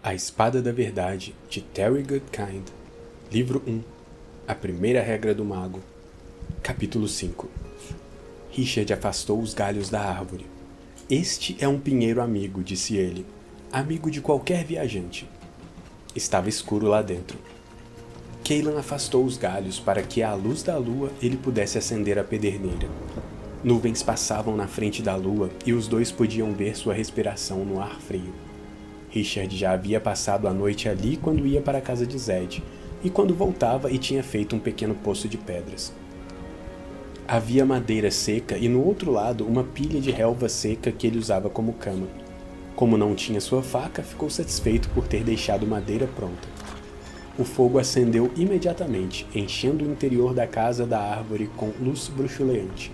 A Espada da Verdade, de Terry Goodkind. Livro 1. A Primeira Regra do Mago. Capítulo 5. Richard afastou os galhos da árvore. Este é um pinheiro amigo, disse ele. Amigo de qualquer viajante. Estava escuro lá dentro. Cailan afastou os galhos para que, à luz da lua, ele pudesse acender a pederneira. Nuvens passavam na frente da lua e os dois podiam ver sua respiração no ar frio. Richard já havia passado a noite ali quando ia para a casa de Zed, e quando voltava e tinha feito um pequeno poço de pedras. Havia madeira seca e no outro lado uma pilha de relva seca que ele usava como cama. Como não tinha sua faca, ficou satisfeito por ter deixado madeira pronta. O fogo acendeu imediatamente, enchendo o interior da casa da árvore com luz bruxuleante.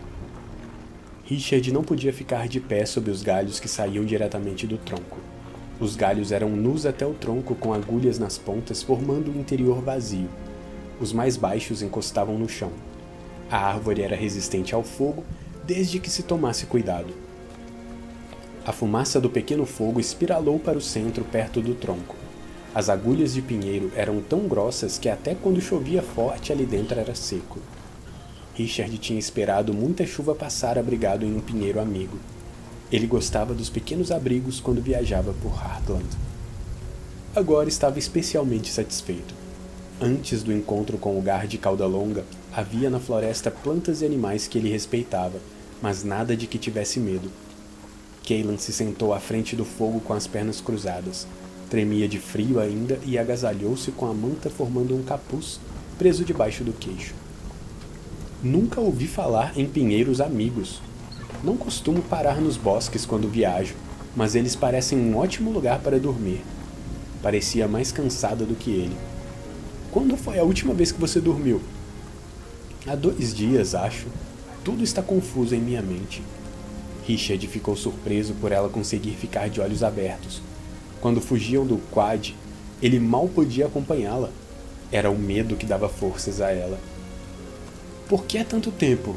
Richard não podia ficar de pé sob os galhos que saíam diretamente do tronco. Os galhos eram nus até o tronco com agulhas nas pontas, formando um interior vazio. Os mais baixos encostavam no chão. A árvore era resistente ao fogo, desde que se tomasse cuidado. A fumaça do pequeno fogo espiralou para o centro perto do tronco. As agulhas de pinheiro eram tão grossas que até quando chovia forte ali dentro era seco. Richard tinha esperado muita chuva passar abrigado em um pinheiro amigo. Ele gostava dos pequenos abrigos quando viajava por Heartland. Agora estava especialmente satisfeito. Antes do encontro com o Gar de Cauda Longa, havia na floresta plantas e animais que ele respeitava, mas nada de que tivesse medo. Cailan se sentou à frente do fogo com as pernas cruzadas. Tremia de frio ainda e agasalhou-se com a manta formando um capuz preso debaixo do queixo. Nunca ouvi falar em pinheiros amigos. Não costumo parar nos bosques quando viajo, mas eles parecem um ótimo lugar para dormir. Parecia mais cansada do que ele. Quando foi a última vez que você dormiu? Há 2 dias, acho. Tudo está confuso em minha mente. Richard ficou surpreso por ela conseguir ficar de olhos abertos. Quando fugiam do quad, ele mal podia acompanhá-la. Era o medo que dava forças a ela. Por que há tanto tempo?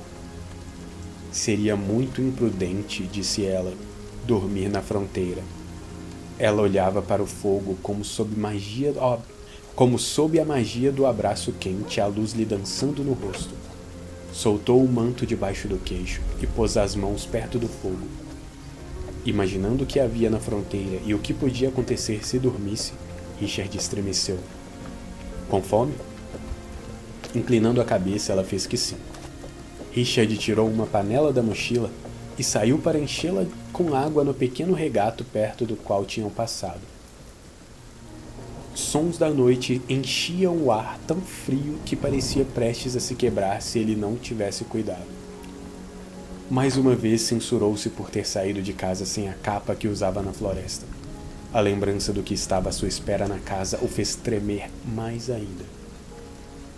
Seria muito imprudente, disse ela, dormir na fronteira. Ela olhava para o fogo como sob a magia do abraço quente, a luz lhe dançando no rosto. Soltou o manto debaixo do queixo e pôs as mãos perto do fogo. Imaginando o que havia na fronteira e o que podia acontecer se dormisse, Richard estremeceu. Com fome? Inclinando a cabeça, ela fez que sim. Richard tirou uma panela da mochila e saiu para enchê-la com água no pequeno regato perto do qual tinham passado. Sons da noite enchiam o ar tão frio que parecia prestes a se quebrar se ele não tivesse cuidado. Mais uma vez censurou-se por ter saído de casa sem a capa que usava na floresta. A lembrança do que estava à sua espera na casa o fez tremer mais ainda.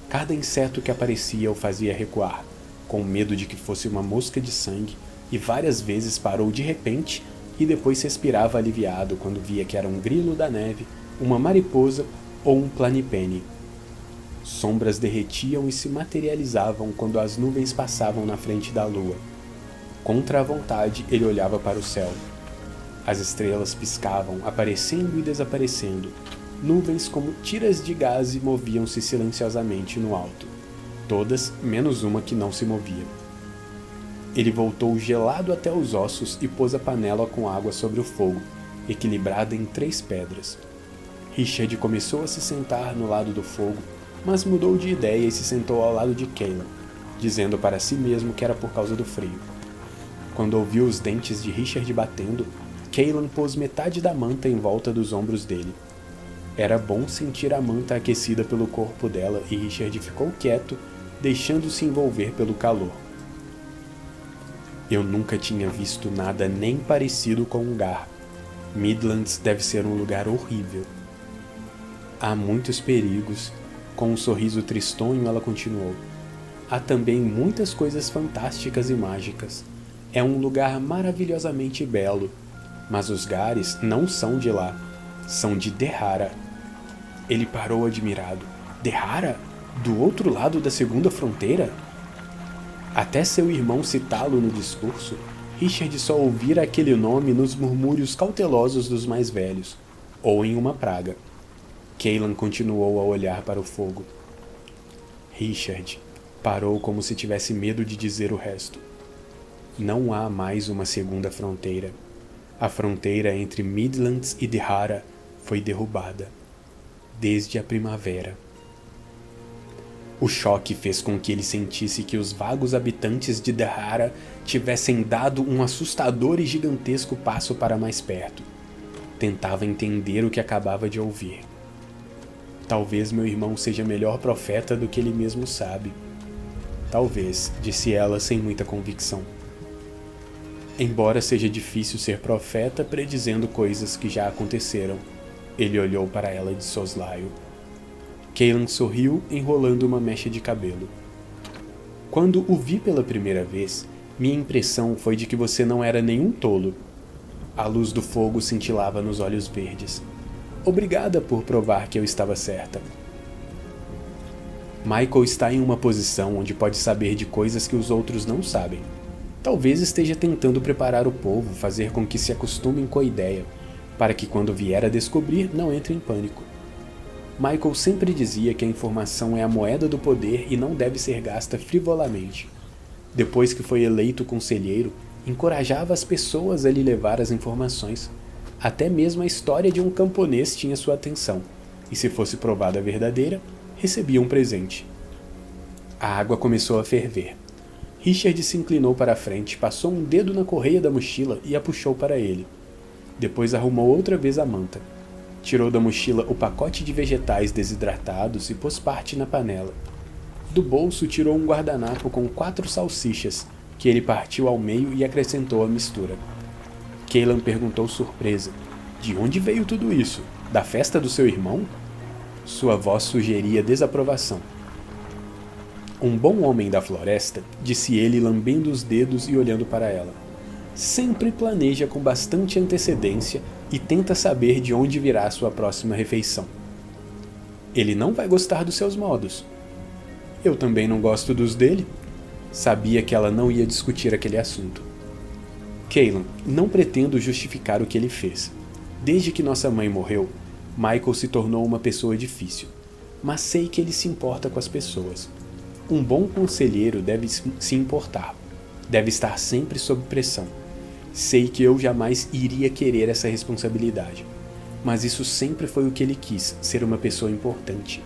Cada inseto que aparecia o fazia recuar, com medo de que fosse uma mosca de sangue, e várias vezes parou de repente e depois respirava aliviado quando via que era um grilo da neve, uma mariposa ou um planipene. Sombras derretiam e se materializavam quando as nuvens passavam na frente da lua. Contra a vontade, ele olhava para o céu. As estrelas piscavam, aparecendo e desaparecendo. Nuvens como tiras de gás moviam-se silenciosamente no alto. Todas, menos uma que não se movia. Ele voltou gelado até os ossos e pôs a panela com água sobre o fogo, equilibrada em 3 pedras. Richard começou a se sentar no lado do fogo, mas mudou de ideia e se sentou ao lado de Cailan, dizendo para si mesmo que era por causa do frio. Quando ouviu os dentes de Richard batendo, Cailan pôs metade da manta em volta dos ombros dele. Era bom sentir a manta aquecida pelo corpo dela e Richard ficou quieto, deixando-se envolver pelo calor. Eu nunca tinha visto nada nem parecido com um Gar. Midlands deve ser um lugar horrível. Há muitos perigos. Com um sorriso tristonho, ela continuou. Há também muitas coisas fantásticas e mágicas. É um lugar maravilhosamente belo. Mas os Gares não são de lá. São de Derrara. Ele parou admirado. Derrara? Do outro lado da segunda fronteira? Até seu irmão citá-lo no discurso, Richard só ouvira aquele nome nos murmúrios cautelosos dos mais velhos. ou em uma praga. Cailan continuou a olhar para o fogo. Richard parou como se tivesse medo de dizer o resto. Não há mais uma segunda fronteira. A fronteira entre Midlands e Dhara foi derrubada. Desde a primavera. O choque fez com que ele sentisse que os vagos habitantes de Dhara tivessem dado um assustador e gigantesco passo para mais perto. Tentava entender o que acabava de ouvir. Talvez meu irmão seja melhor profeta do que ele mesmo sabe. Talvez, disse ela sem muita convicção. Embora seja difícil ser profeta predizendo coisas que já aconteceram, ele olhou para ela de soslaio. Cailan sorriu, enrolando uma mecha de cabelo. Quando o vi pela primeira vez, minha impressão foi de que você não era nenhum tolo. A luz do fogo cintilava nos olhos verdes. Obrigada por provar que eu estava certa. Michael está em uma posição onde pode saber de coisas que os outros não sabem. Talvez esteja tentando preparar o povo, fazer com que se acostumem com a ideia, para que quando vier a descobrir, não entre em pânico. Michael sempre dizia que a informação é a moeda do poder e não deve ser gasta frivolamente. Depois que foi eleito conselheiro, encorajava as pessoas a lhe levar as informações. Até mesmo a história de um camponês tinha sua atenção, e se fosse provada verdadeira, recebia um presente. A água começou a ferver. Richard se inclinou para a frente, passou um dedo na correia da mochila e a puxou para ele. Depois arrumou outra vez a manta. Tirou da mochila o pacote de vegetais desidratados e pôs parte na panela. Do bolso tirou um guardanapo com 4 salsichas, que ele partiu ao meio e acrescentou à mistura. Cailan perguntou surpresa. De onde veio tudo isso? Da festa do seu irmão? Sua voz sugeria desaprovação. Um bom homem da floresta, disse ele lambendo os dedos e olhando para ela. Sempre planeja com bastante antecedência e tenta saber de onde virá sua próxima refeição. Ele não vai gostar dos seus modos. Eu também não gosto dos dele. Sabia que ela não ia discutir aquele assunto. Cailan, não pretendo justificar o que ele fez. Desde que nossa mãe morreu, Michael se tornou uma pessoa difícil. Mas sei que ele se importa com as pessoas. Um bom conselheiro deve se importar. Deve estar sempre sob pressão. Sei que eu jamais iria querer essa responsabilidade. Mas isso sempre foi o que ele quis, ser uma pessoa importante.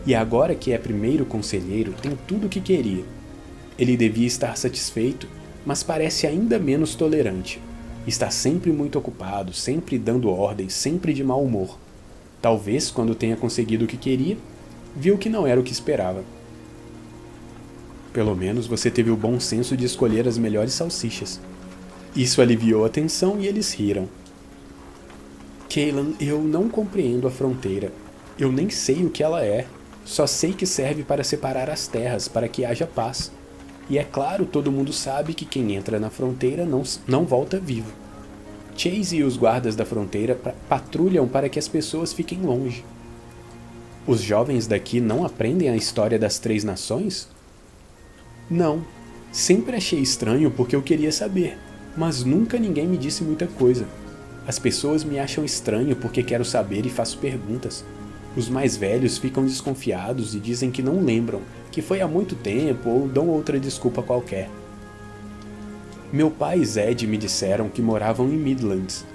E agora que é primeiro conselheiro, tem tudo o que queria. Ele devia estar satisfeito, mas parece ainda menos tolerante. Está sempre muito ocupado, sempre dando ordens, sempre de mau humor. Talvez, quando tenha conseguido o que queria, viu que não era o que esperava. Pelo menos você teve o bom senso de escolher as melhores salsichas. Isso aliviou a tensão e eles riram. Cailan, eu não compreendo a fronteira. Eu nem sei o que ela é. Só sei que serve para separar as terras, para que haja paz. E é claro, todo mundo sabe que quem entra na fronteira não volta vivo. Chase e os guardas da fronteira patrulham para que as pessoas fiquem longe. Os jovens daqui não aprendem a história das 3 nações? Não. Sempre achei estranho porque eu queria saber, mas nunca ninguém me disse muita coisa. As pessoas me acham estranho porque quero saber e faço perguntas. Os mais velhos ficam desconfiados e dizem que não lembram, que foi há muito tempo ou dão outra desculpa qualquer. Meu pai e Zed me disseram que moravam em Midlands.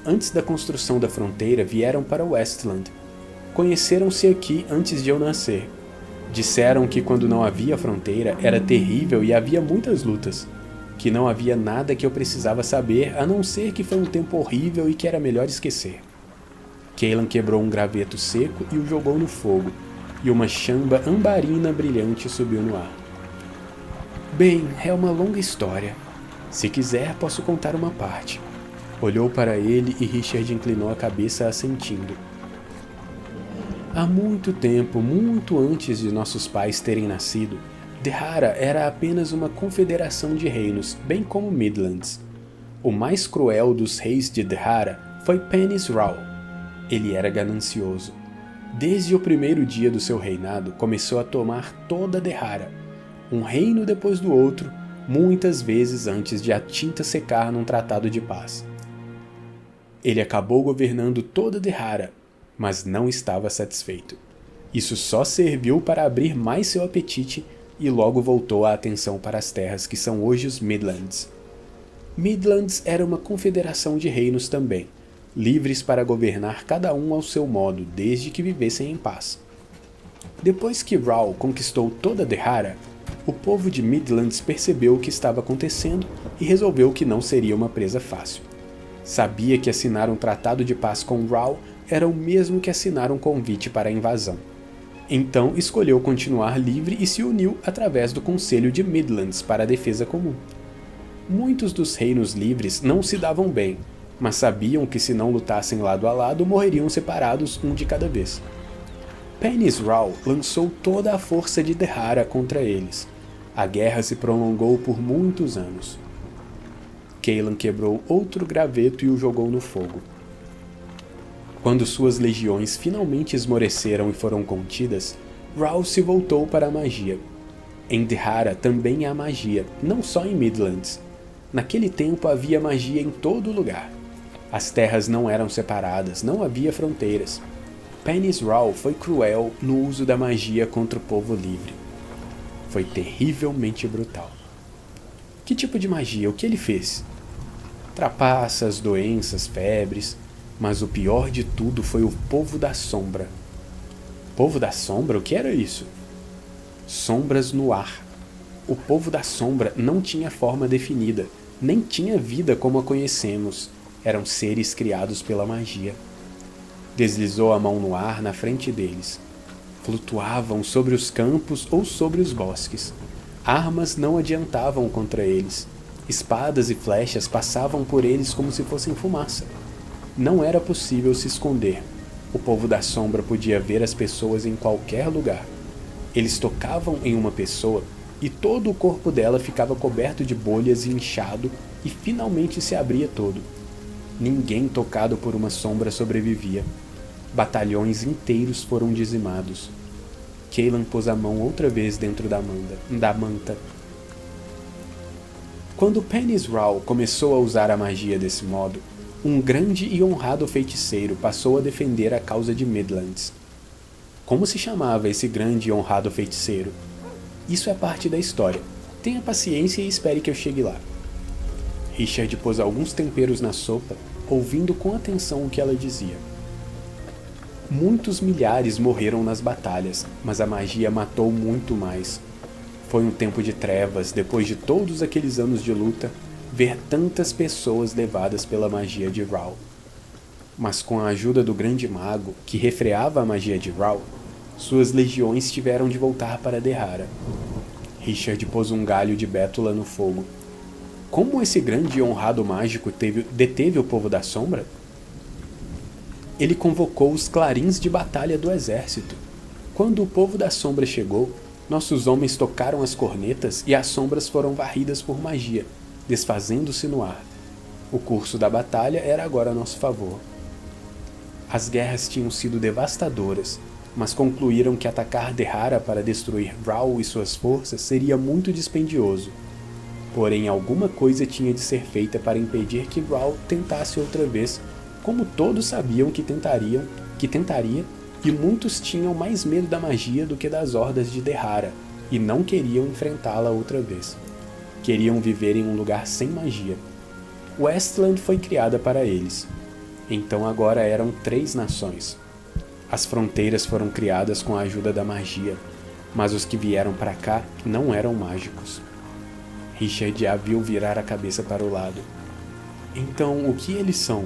Antes da construção da fronteira vieram para Westland. Conheceram-se aqui antes de eu nascer. Disseram que quando não havia fronteira era terrível e havia muitas lutas. Que não havia nada que eu precisava saber a não ser que foi um tempo horrível e que era melhor esquecer. Cailan quebrou um graveto seco e o jogou no fogo, e uma chamba ambarina brilhante subiu no ar. Bem, é uma longa história. Se quiser, posso contar uma parte. Olhou para ele e Richard inclinou a cabeça assentindo. Há muito tempo, muito antes de nossos pais terem nascido, Dhara era apenas uma confederação de reinos, bem como Midlands. O mais cruel dos reis de Dhara foi Penys Rawl. Ele era ganancioso. Desde o primeiro dia do seu reinado, começou a tomar toda Dhara, um reino depois do outro, muitas vezes antes de a tinta secar num tratado de paz. Ele acabou governando toda Dehara, mas não estava satisfeito. Isso só serviu para abrir mais seu apetite e logo voltou a atenção para as terras que são hoje os Midlands. Midlands era uma confederação de reinos também, livres para governar cada um ao seu modo, desde que vivessem em paz. Depois que Ral conquistou toda Dehara, o povo de Midlands percebeu o que estava acontecendo e resolveu que não seria uma presa fácil. Sabia que assinar um tratado de paz com Ral era o mesmo que assinar um convite para a invasão. Então escolheu continuar livre e se uniu através do Conselho de Midlands para a defesa comum. Muitos dos reinos livres não se davam bem, mas sabiam que se não lutassem lado a lado morreriam separados um de cada vez. Penys Ral lançou toda a força de Dehara contra eles. A guerra se prolongou por muitos anos. Cailan quebrou outro graveto e o jogou no fogo. Quando suas legiões finalmente esmoreceram e foram contidas, Ral se voltou para a magia. Em Dehara também há magia, não só em Midlands. Naquele tempo havia magia em todo lugar. As terras não eram separadas, não havia fronteiras. Penys Ral foi cruel no uso da magia contra o povo livre. Foi terrivelmente brutal. Que tipo de magia? O que ele fez? Trapaças, doenças, febres, mas o pior de tudo foi o Povo da Sombra. Povo da Sombra? O que era isso? Sombras no ar. O Povo da Sombra não tinha forma definida, nem tinha vida como a conhecemos. Eram seres criados pela magia. Deslizou a mão no ar na frente deles. Flutuavam sobre os campos ou sobre os bosques. Armas não adiantavam contra eles. Espadas e flechas passavam por eles como se fossem fumaça. Não era possível se esconder. O Povo da Sombra podia ver as pessoas em qualquer lugar. Eles tocavam em uma pessoa e todo o corpo dela ficava coberto de bolhas e inchado e finalmente se abria todo. Ninguém tocado por uma sombra sobrevivia. Batalhões inteiros foram dizimados. Cailan pôs a mão outra vez dentro da manta. Quando Penys Ral começou a usar a magia desse modo, um grande e honrado feiticeiro passou a defender a causa de Midlands. Como se chamava esse grande e honrado feiticeiro? Isso é parte da história. Tenha paciência e espere que eu chegue lá. Richard pôs alguns temperos na sopa, ouvindo com atenção o que ela dizia. Muitos milhares morreram nas batalhas, mas a magia matou muito mais. Foi um tempo de trevas, depois de todos aqueles anos de luta, ver tantas pessoas levadas pela magia de Ral. Mas com a ajuda do grande mago, que refreava a magia de Ral, suas legiões tiveram de voltar para Dehara. Richard pôs um galho de bétula no fogo. Como esse grande e honrado mágico deteve o Povo da Sombra? Ele convocou os clarins de batalha do exército. Quando o Povo da Sombra chegou, nossos homens tocaram as cornetas e as sombras foram varridas por magia, desfazendo-se no ar. O curso da batalha era agora a nosso favor. As guerras tinham sido devastadoras, mas concluíram que atacar Dehara para destruir Ral e suas forças seria muito dispendioso. Porém, alguma coisa tinha de ser feita para impedir que Ral tentasse outra vez, como todos sabiam que tentaria, e muitos tinham mais medo da magia do que das hordas de Dehara, e não queriam enfrentá-la outra vez. Queriam viver em um lugar sem magia. Westland foi criada para eles. Então agora eram 3 nações. As fronteiras foram criadas com a ajuda da magia, mas os que vieram para cá não eram mágicos. Richard a viu virar a cabeça para o lado. Então, o que eles são?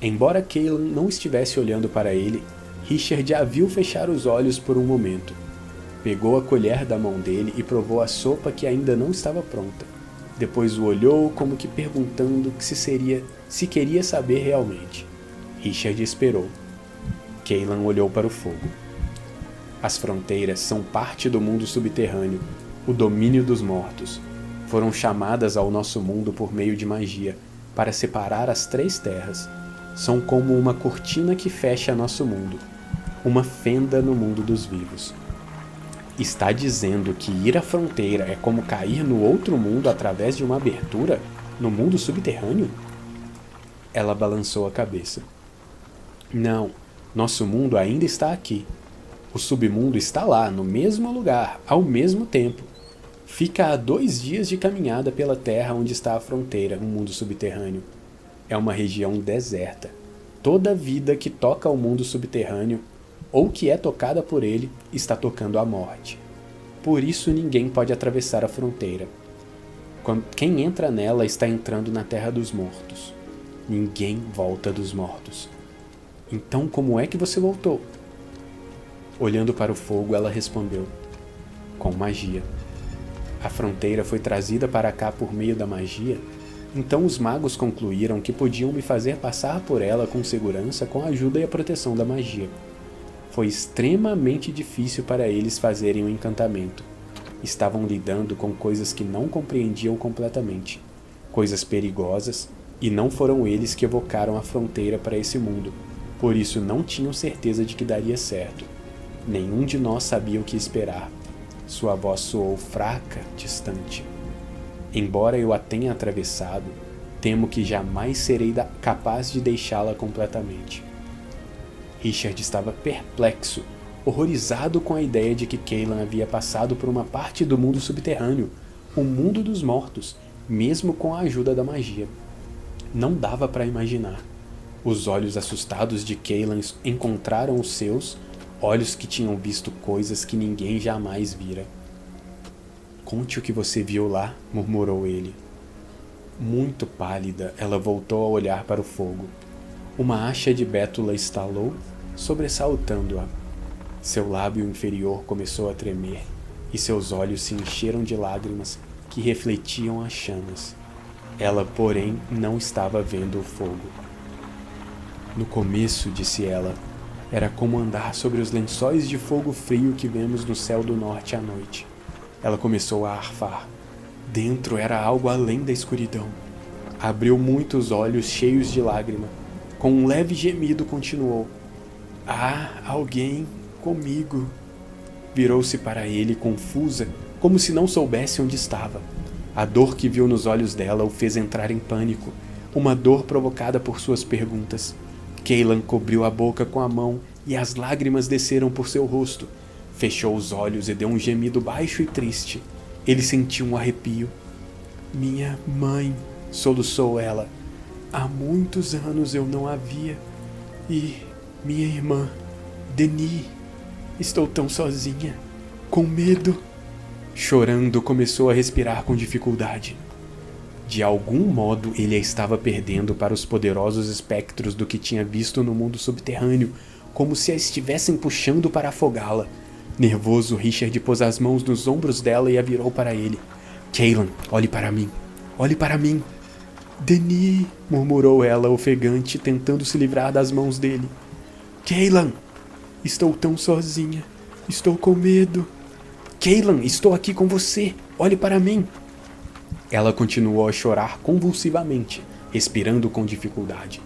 Embora Cailan não estivesse olhando para ele, Richard a viu fechar os olhos por um momento. Pegou a colher da mão dele e provou a sopa que ainda não estava pronta. Depois o olhou como que perguntando se queria saber realmente. Richard esperou. Cailan olhou para o fogo. As fronteiras são parte do mundo subterrâneo, o domínio dos mortos. Foram chamadas ao nosso mundo por meio de magia, para separar as 3 terras. São como uma cortina que fecha nosso mundo, uma fenda no mundo dos vivos. Está dizendo que ir à fronteira é como cair no outro mundo através de uma abertura no mundo subterrâneo? Ela balançou a cabeça. Não, nosso mundo ainda está aqui. O submundo está lá, no mesmo lugar, ao mesmo tempo. Fica a 2 dias de caminhada pela terra onde está a fronteira, um mundo subterrâneo. É uma região deserta. Toda vida que toca o mundo subterrâneo, ou que é tocada por ele, está tocando a morte. Por isso ninguém pode atravessar a fronteira. Quem entra nela está entrando na terra dos mortos. Ninguém volta dos mortos. Então como é que você voltou? Olhando para o fogo, ela respondeu. Com magia. A fronteira foi trazida para cá por meio da magia, então os magos concluíram que podiam me fazer passar por ela com segurança com a ajuda e a proteção da magia. Foi extremamente difícil para eles fazerem o encantamento. Estavam lidando com coisas que não compreendiam completamente, coisas perigosas, e não foram eles que evocaram a fronteira para esse mundo, por isso não tinham certeza de que daria certo. Nenhum de nós sabia o que esperar. Sua voz soou fraca, distante. Embora eu a tenha atravessado, temo que jamais serei capaz de deixá-la completamente. Richard estava perplexo, horrorizado com a ideia de que Cailan havia passado por uma parte do mundo subterrâneo, o mundo dos mortos, mesmo com a ajuda da magia. Não dava para imaginar. Os olhos assustados de Cailan encontraram os seus, olhos que tinham visto coisas que ninguém jamais vira. Conte o que você viu lá, murmurou ele. Muito pálida, ela voltou a olhar para o fogo. Uma acha de bétula estalou, sobressaltando-a. Seu lábio inferior começou a tremer, e seus olhos se encheram de lágrimas que refletiam as chamas. Ela, porém, não estava vendo o fogo. No começo, disse ela, era como andar sobre os lençóis de fogo frio que vemos no céu do norte à noite. Ela começou a arfar. Dentro era algo além da escuridão. Abriu muitos olhos cheios de lágrima. Com um leve gemido continuou. Há alguém comigo. Virou-se para ele, confusa, como se não soubesse onde estava. A dor que viu nos olhos dela o fez entrar em pânico, uma dor provocada por suas perguntas. Cailan cobriu a boca com a mão e as lágrimas desceram por seu rosto. Fechou os olhos e deu um gemido baixo e triste. Ele sentiu um arrepio. Minha mãe, soluçou ela. Há muitos anos eu não a via. E minha irmã, Denis. Estou tão sozinha, com medo. Chorando, começou a respirar com dificuldade. De algum modo, ele a estava perdendo para os poderosos espectros do que tinha visto no mundo subterrâneo, como se a estivessem puxando para afogá-la. Nervoso, Richard pôs as mãos nos ombros dela e a virou para ele. Cailan, olhe para mim. Olhe para mim. Denis, murmurou ela, ofegante, tentando se livrar das mãos dele. Cailan, estou tão sozinha. Estou com medo. Cailan, estou aqui com você. Olhe para mim. Ela continuou a chorar convulsivamente, respirando com dificuldade.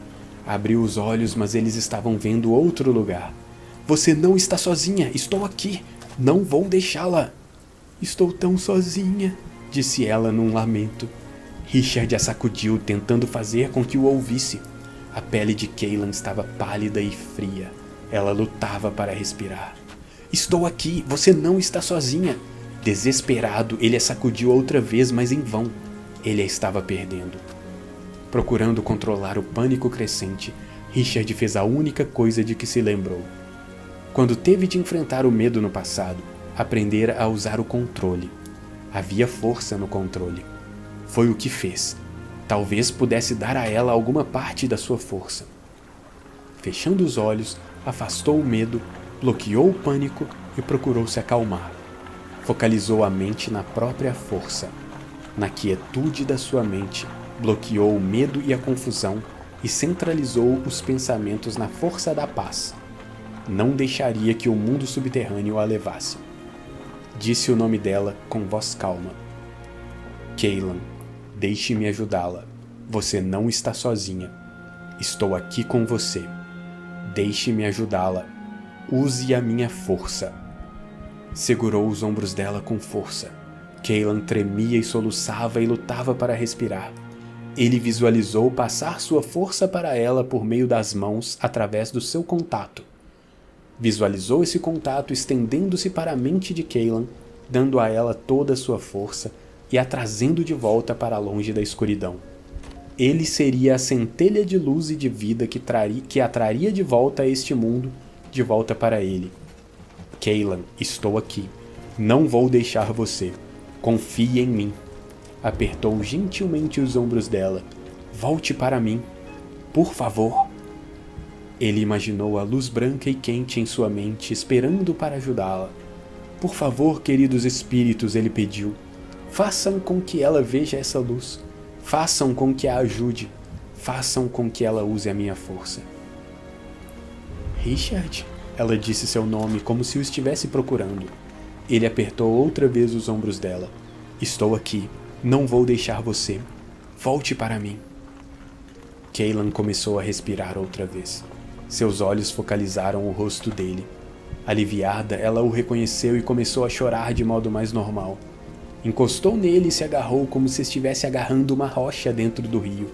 Abriu os olhos, mas eles estavam vendo outro lugar. Você não está sozinha, estou aqui. Não vou deixá-la. Estou tão sozinha, disse ela num lamento. Richard a sacudiu, tentando fazer com que o ouvisse. A pele de Cailan estava pálida e fria. Ela lutava para respirar. Estou aqui, você não está sozinha. Desesperado, ele a sacudiu outra vez, mas em vão. Ele a estava perdendo. Procurando controlar o pânico crescente, Richard fez a única coisa de que se lembrou. Quando teve de enfrentar o medo no passado, aprendera a usar o controle. Havia força no controle. Foi o que fez. Talvez pudesse dar a ela alguma parte da sua força. Fechando os olhos, afastou o medo, bloqueou o pânico e procurou se acalmar. Focalizou a mente na própria força. Na quietude da sua mente, bloqueou o medo e a confusão e centralizou os pensamentos na força da paz. Não deixaria que o mundo subterrâneo a levasse. Disse o nome dela com voz calma. Cailan, deixe-me ajudá-la. Você não está sozinha. Estou aqui com você. Deixe-me ajudá-la. Use a minha força. Segurou os ombros dela com força. Cailan tremia e soluçava e lutava para respirar. Ele visualizou passar sua força para ela por meio das mãos através do seu contato. Visualizou esse contato estendendo-se para a mente de Cailan, dando a ela toda a sua força e a trazendo de volta para longe da escuridão. Ele seria a centelha de luz e de vida que a traria de volta a este mundo, de volta para ele. Cailan, estou aqui. Não vou deixar você. Confie em mim. Apertou gentilmente os ombros dela. Volte para mim. Por favor. Ele imaginou a luz branca e quente em sua mente, esperando para ajudá-la. Por favor, queridos espíritos, ele pediu. Façam com que ela veja essa luz. Façam com que a ajude. Façam com que ela use a minha força. Richard, ela disse seu nome como se o estivesse procurando. Ele apertou outra vez os ombros dela. Estou aqui. Não vou deixar você. Volte para mim. Cailan começou a respirar outra vez. Seus olhos focalizaram o rosto dele. Aliviada, ela o reconheceu e começou a chorar de modo mais normal. Encostou nele e se agarrou como se estivesse agarrando uma rocha dentro do rio.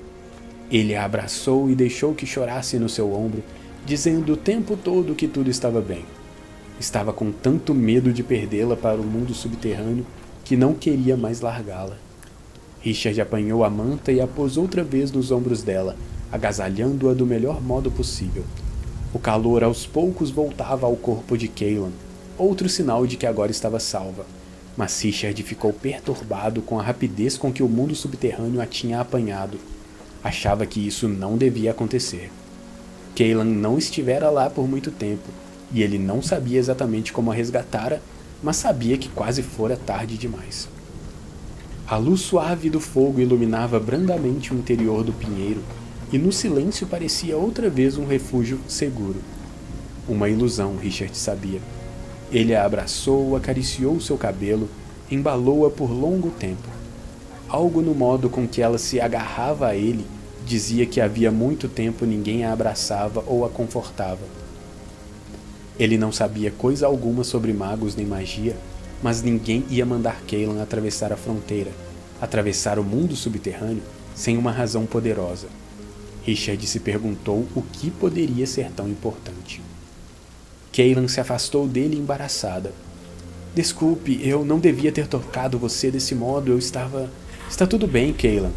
Ele a abraçou e deixou que chorasse no seu ombro, dizendo o tempo todo que tudo estava bem. Estava com tanto medo de perdê-la para o mundo subterrâneo que não queria mais largá-la. Richard apanhou a manta e a pôs outra vez nos ombros dela, agasalhando-a do melhor modo possível. O calor aos poucos voltava ao corpo de Cailan, outro sinal de que agora estava salva. Mas Richard ficou perturbado com a rapidez com que o mundo subterrâneo a tinha apanhado. Achava que isso não devia acontecer. Cailan não estivera lá por muito tempo, e ele não sabia exatamente como a resgatara, mas sabia que quase fora tarde demais. A luz suave do fogo iluminava brandamente o interior do pinheiro, e no silêncio parecia outra vez um refúgio seguro. Uma ilusão, Richard sabia. Ele a abraçou, acariciou seu cabelo, embalou-a por longo tempo. Algo no modo com que ela se agarrava a ele dizia que havia muito tempo ninguém a abraçava ou a confortava. Ele não sabia coisa alguma sobre magos nem magia, mas ninguém ia mandar Cailan atravessar a fronteira, atravessar o mundo subterrâneo, sem uma razão poderosa. Richard se perguntou o que poderia ser tão importante. Cailan se afastou dele embaraçada. Desculpe, eu não devia ter tocado você desse modo, eu estava... Está tudo bem, Cailan.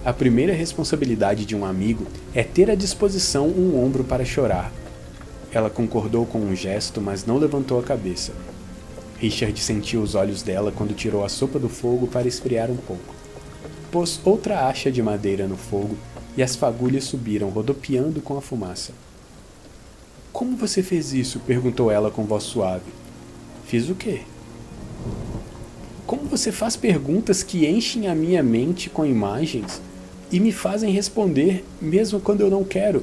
A primeira responsabilidade de um amigo é ter à disposição um ombro para chorar. Ela concordou com um gesto, mas não levantou a cabeça. Richard sentiu os olhos dela quando tirou a sopa do fogo para esfriar um pouco. Pôs outra acha de madeira no fogo e as fagulhas subiram, rodopiando com a fumaça. Como você fez isso? Perguntou ela com voz suave. Fiz o quê? Como você faz perguntas que enchem a minha mente com imagens e me fazem responder mesmo quando eu não quero?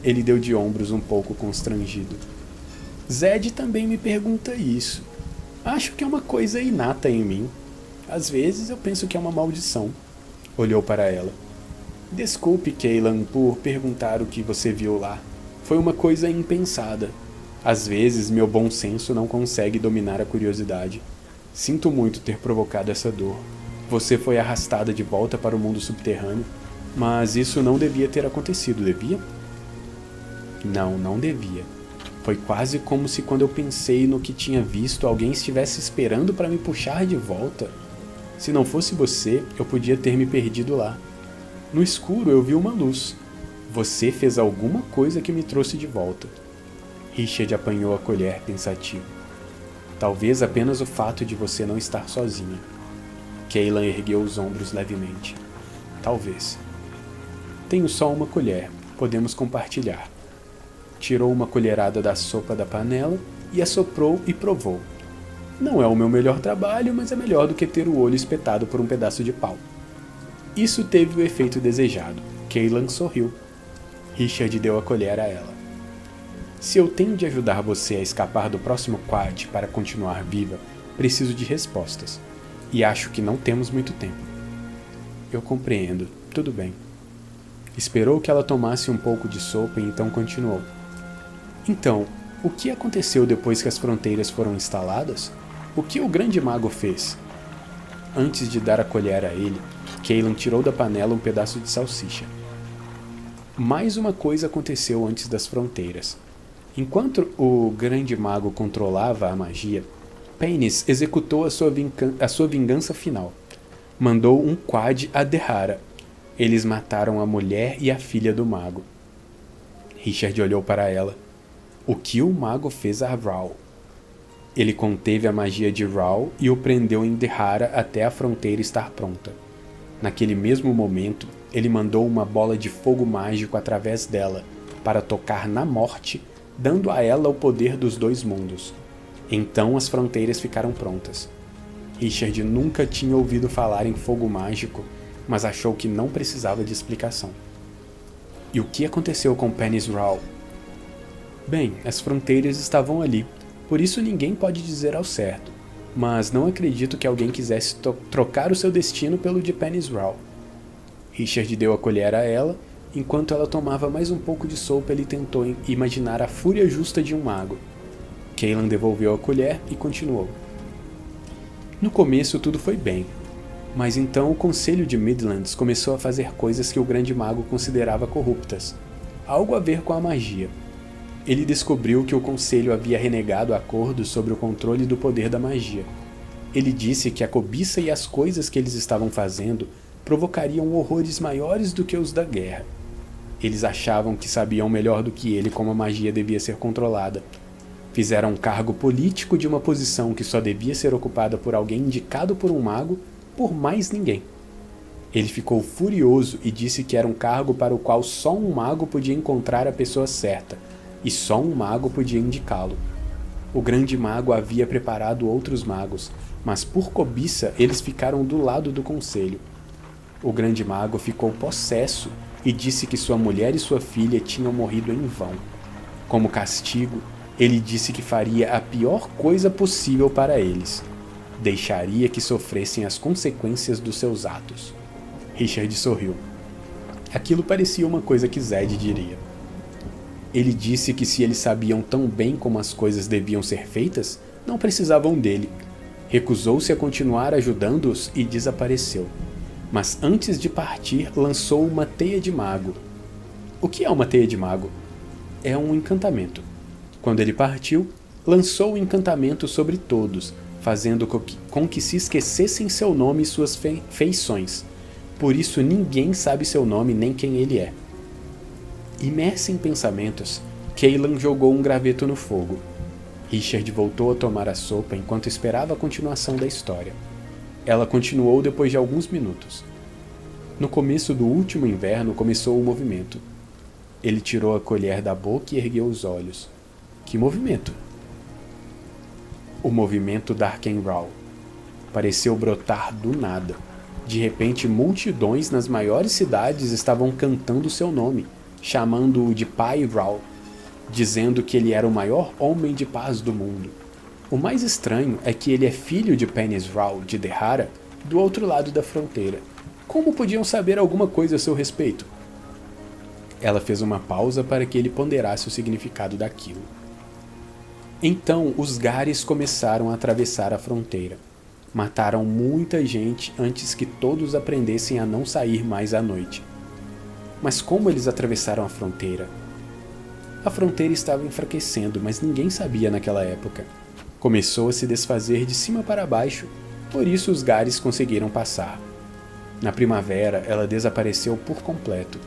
Ele deu de ombros um pouco constrangido. Zed também me pergunta isso. Acho que é uma coisa inata em mim. Às vezes eu penso que é uma maldição. Olhou para ela. Desculpe, Cailan, por perguntar o que você viu lá. Foi uma coisa impensada. Às vezes meu bom senso não consegue dominar a curiosidade. Sinto muito ter provocado essa dor. Você foi arrastada de volta para o mundo subterrâneo, mas isso não devia ter acontecido, devia? Não, não devia. Foi quase como se quando eu pensei no que tinha visto, alguém estivesse esperando para me puxar de volta. Se não fosse você, eu podia ter me perdido lá. No escuro eu vi uma luz. Você fez alguma coisa que me trouxe de volta. Richard apanhou a colher pensativo. Talvez apenas o fato de você não estar sozinha. Cailan ergueu os ombros levemente. Talvez. Tenho só uma colher. Podemos compartilhar. Tirou uma colherada da sopa da panela e assoprou e provou. Não é o meu melhor trabalho, mas é melhor do que ter o olho espetado por um pedaço de pau. Isso teve o efeito desejado. Cailan sorriu. Richard deu a colher a ela. Se eu tenho de ajudar você a escapar do próximo quad para continuar viva, preciso de respostas. E acho que não temos muito tempo. Eu compreendo. Tudo bem. Esperou que ela tomasse um pouco de sopa e então continuou. Então, o que aconteceu depois que as fronteiras foram instaladas? O que o grande mago fez? Antes de dar a colher a ele, Cailan tirou da panela um pedaço de salsicha. Mais uma coisa aconteceu antes das fronteiras. Enquanto o grande mago controlava a magia, Panis executou a sua vingança final. Mandou um quad a Dehara. Eles mataram a mulher e a filha do mago. Richard olhou para ela. O que o mago fez a Raoul? Ele conteve a magia de Raoul e o prendeu em Dehara até a fronteira estar pronta. Naquele mesmo momento, ele mandou uma bola de fogo mágico através dela, para tocar na morte, dando a ela o poder dos dois mundos. Então as fronteiras ficaram prontas. Richard nunca tinha ouvido falar em fogo mágico, mas achou que não precisava de explicação. E o que aconteceu com Panis Raoul? Bem, as fronteiras estavam ali, por isso ninguém pode dizer ao certo, mas não acredito que alguém quisesse trocar o seu destino pelo de Panis Raoul. Richard deu a colher a ela. Enquanto ela tomava mais um pouco de sopa, ele tentou imaginar a fúria justa de um mago. Cailan devolveu a colher e continuou. No começo tudo foi bem, mas então o Conselho de Midlands começou a fazer coisas que o grande mago considerava corruptas, algo a ver com a magia. Ele descobriu que o Conselho havia renegado acordos sobre o controle do poder da magia. Ele disse que a cobiça e as coisas que eles estavam fazendo provocariam horrores maiores do que os da guerra. Eles achavam que sabiam melhor do que ele como a magia devia ser controlada. Fizeram um cargo político de uma posição que só devia ser ocupada por alguém indicado por um mago, por mais ninguém. Ele ficou furioso e disse que era um cargo para o qual só um mago podia encontrar a pessoa certa, e só um mago podia indicá-lo. O grande mago havia preparado outros magos, mas por cobiça eles ficaram do lado do conselho. O grande mago ficou possesso e disse que sua mulher e sua filha tinham morrido em vão. Como castigo, ele disse que faria a pior coisa possível para eles. Deixaria que sofressem as consequências dos seus atos. Richard sorriu. Aquilo parecia uma coisa que Zed diria. Ele disse que se eles sabiam tão bem como as coisas deviam ser feitas, não precisavam dele. Recusou-se a continuar ajudando-os e desapareceu. Mas antes de partir, lançou uma teia de mago. O que é uma teia de mago? É um encantamento. Quando ele partiu, lançou o encantamento sobre todos, fazendo com que se esquecessem seu nome e suas feições. Por isso ninguém sabe seu nome nem quem ele é. Imersa em pensamentos, Cailan jogou um graveto no fogo. Richard voltou a tomar a sopa enquanto esperava a continuação da história. Ela continuou depois de alguns minutos. No começo do último inverno começou o movimento. Ele tirou a colher da boca e ergueu os olhos. Que movimento? O movimento D'Arkenrahl. Pareceu brotar do nada. De repente, multidões nas maiores cidades estavam cantando seu nome, chamando-o de Pai Raoul, dizendo que ele era o maior homem de paz do mundo. O mais estranho é que ele é filho de Panis Raoul de Dehara, do outro lado da fronteira. Como podiam saber alguma coisa a seu respeito? Ela fez uma pausa para que ele ponderasse o significado daquilo. Então, os Gares começaram a atravessar a fronteira. Mataram muita gente antes que todos aprendessem a não sair mais à noite. Mas como eles atravessaram a fronteira? A fronteira estava enfraquecendo, mas ninguém sabia naquela época. Começou a se desfazer de cima para baixo, por isso os Gares conseguiram passar. Na primavera, ela desapareceu por completo.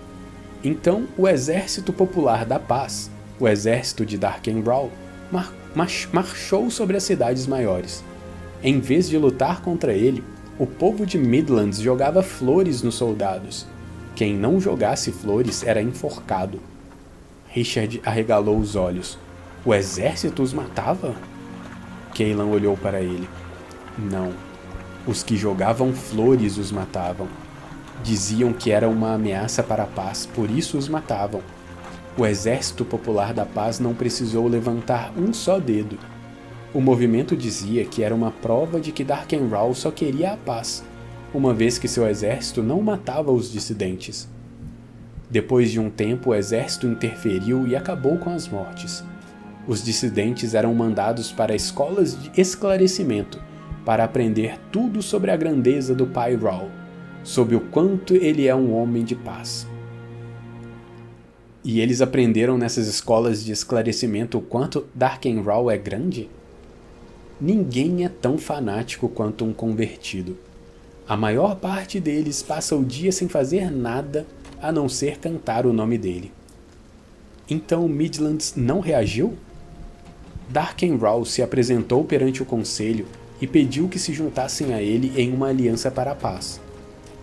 Então, o Exército Popular da Paz, o Exército de D'Arkenrahl, marchou sobre as cidades maiores. Em vez de lutar contra ele, o povo de Midlands jogava flores nos soldados. Quem não jogasse flores era enforcado. Richard arregalou os olhos. O exército os matava? Cailan olhou para ele. Não. Os que jogavam flores os matavam. Diziam que era uma ameaça para a paz, por isso os matavam. O Exército Popular da Paz não precisou levantar um só dedo. O movimento dizia que era uma prova de que D'Arkenrahl só queria a paz, uma vez que seu exército não matava os dissidentes. Depois de um tempo, o exército interferiu e acabou com as mortes. Os dissidentes eram mandados para escolas de esclarecimento, para aprender tudo sobre a grandeza do pai Rawl, sobre o quanto ele é um homem de paz. E eles aprenderam nessas escolas de esclarecimento o quanto Darkenrawl é grande? Ninguém é tão fanático quanto um convertido. A maior parte deles passa o dia sem fazer nada a não ser cantar o nome dele. Então Midlands não reagiu? Darkenrawl se apresentou perante o conselho e pediu que se juntassem a ele em uma aliança para a paz.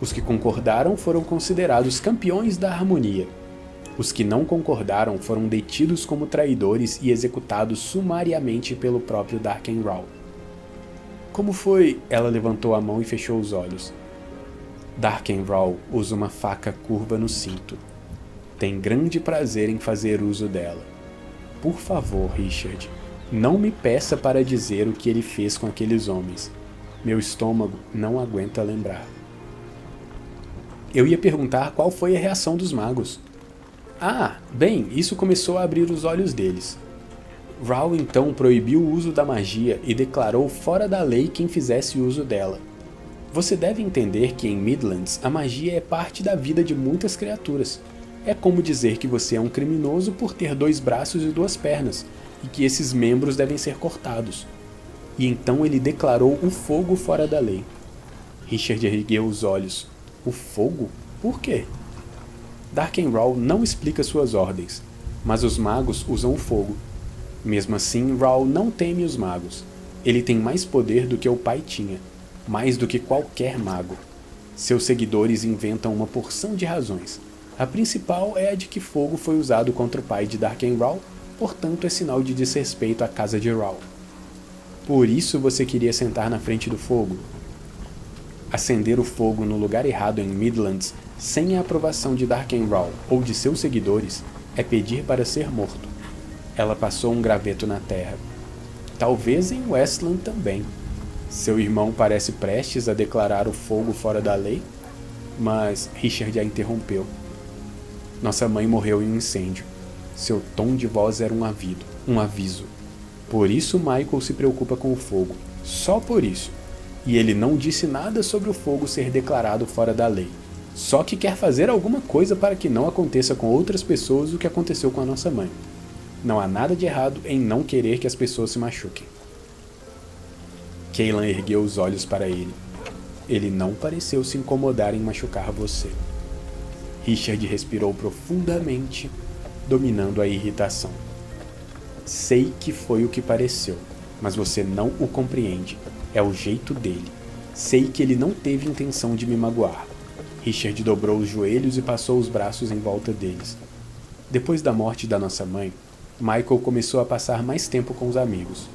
Os que concordaram foram considerados campeões da harmonia. Os que não concordaram foram detidos como traidores e executados sumariamente pelo próprio Darkenrawl. Como foi? Ela levantou a mão e fechou os olhos. Darkenrawl usa uma faca curva no cinto. Tem grande prazer em fazer uso dela. Por favor, Richard, não me peça para dizer o que ele fez com aqueles homens. Meu estômago não aguenta lembrar. Eu ia perguntar qual foi a reação dos magos. Ah, bem, isso começou a abrir os olhos deles. Rawl então proibiu o uso da magia e declarou fora da lei quem fizesse uso dela. Você deve entender que em Midlands a magia é parte da vida de muitas criaturas. É como dizer que você é um criminoso por ter 2 braços e 2 pernas, e que esses membros devem ser cortados. E então ele declarou o fogo fora da lei. Richard ergueu os olhos. O fogo? Por quê? Darkenrawl não explica suas ordens, mas os magos usam o fogo. Mesmo assim, Rawl não teme os magos. Ele tem mais poder do que o pai tinha, mais do que qualquer mago. Seus seguidores inventam uma porção de razões. A principal é a de que fogo foi usado contra o pai de Darkenrawl, portanto é sinal de desrespeito à casa de Rawl. Por isso você queria sentar na frente do fogo? Acender o fogo no lugar errado em Midlands sem a aprovação de Darkenrawl ou de seus seguidores é pedir para ser morto. Ela passou um graveto na terra. Talvez em Westland também. Seu irmão parece prestes a declarar o fogo fora da lei, mas Richard a interrompeu. Nossa mãe morreu em um incêndio. Seu tom de voz era um aviso. Por isso Michael se preocupa com o fogo. Só por isso. E ele não disse nada sobre o fogo ser declarado fora da lei. Só que quer fazer alguma coisa para que não aconteça com outras pessoas o que aconteceu com a nossa mãe. Não há nada de errado em não querer que as pessoas se machuquem. Cailan ergueu os olhos para ele. Ele não pareceu se incomodar em machucar você. Richard respirou profundamente, dominando a irritação. Sei que foi o que pareceu, mas você não o compreende. É o jeito dele. Sei que ele não teve intenção de me magoar. Richard dobrou os joelhos e passou os braços em volta deles. Depois da morte da nossa mãe, Michael começou a passar mais tempo com os amigos.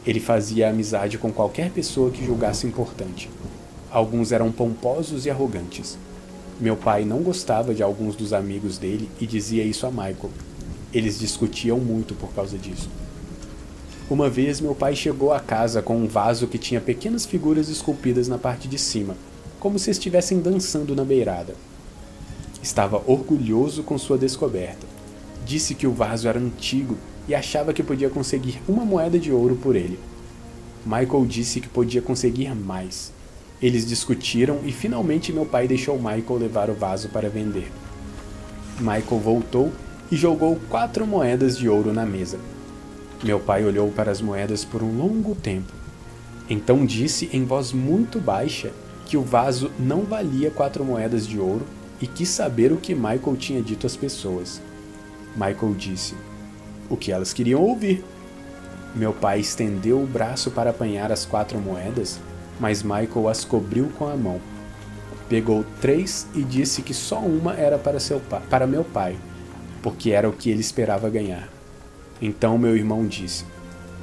Ele fazia amizade com qualquer pessoa que julgasse importante. Alguns eram pomposos e arrogantes. Meu pai não gostava de alguns dos amigos dele e dizia isso a Michael. Eles discutiam muito por causa disso. Uma vez meu pai chegou a casa com um vaso que tinha pequenas figuras esculpidas na parte de cima, como se estivessem dançando na beirada. Estava orgulhoso com sua descoberta. Disse que o vaso era antigo e achava que podia conseguir 1 moeda de ouro por ele. Michael disse que podia conseguir mais. Eles discutiram e finalmente meu pai deixou Michael levar o vaso para vender. Michael voltou e jogou 4 moedas de ouro na mesa. Meu pai olhou para as moedas por um longo tempo. Então disse em voz muito baixa que o vaso não valia 4 moedas de ouro e quis saber o que Michael tinha dito às pessoas. Michael disse o que elas queriam ouvir. Meu pai estendeu o braço para apanhar as 4 moedas, mas Michael as cobriu com a mão. Pegou 3 e disse que só uma era para meu pai, porque era o que ele esperava ganhar. Então meu irmão disse: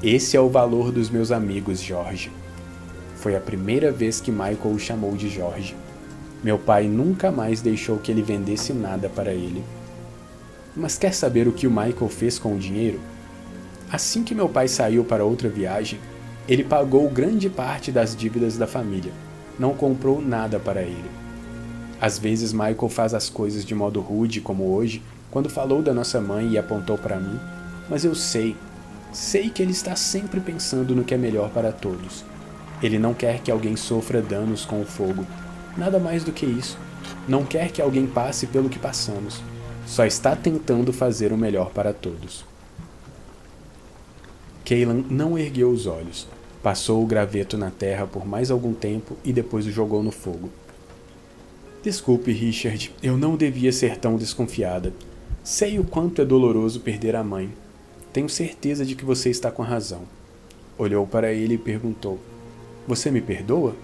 "Esse é o valor dos meus amigos, George." Foi a primeira vez que Michael o chamou de George. Meu pai nunca mais deixou que ele vendesse nada para ele. Mas quer saber o que o Michael fez com o dinheiro? Assim que meu pai saiu para outra viagem, ele pagou grande parte das dívidas da família. Não comprou nada para ele. Às vezes Michael faz as coisas de modo rude, como hoje, quando falou da nossa mãe e apontou para mim, mas eu sei que ele está sempre pensando no que é melhor para todos. Ele não quer que alguém sofra danos com o fogo. Nada mais do que isso. Não quer que alguém passe pelo que passamos. Só está tentando fazer o melhor para todos. Cailan não ergueu os olhos. Passou o graveto na terra por mais algum tempo e depois o jogou no fogo. Desculpe, Richard, eu não devia ser tão desconfiada. Sei o quanto é doloroso perder a mãe. Tenho certeza de que você está com razão. Olhou para ele e perguntou: Você me perdoa?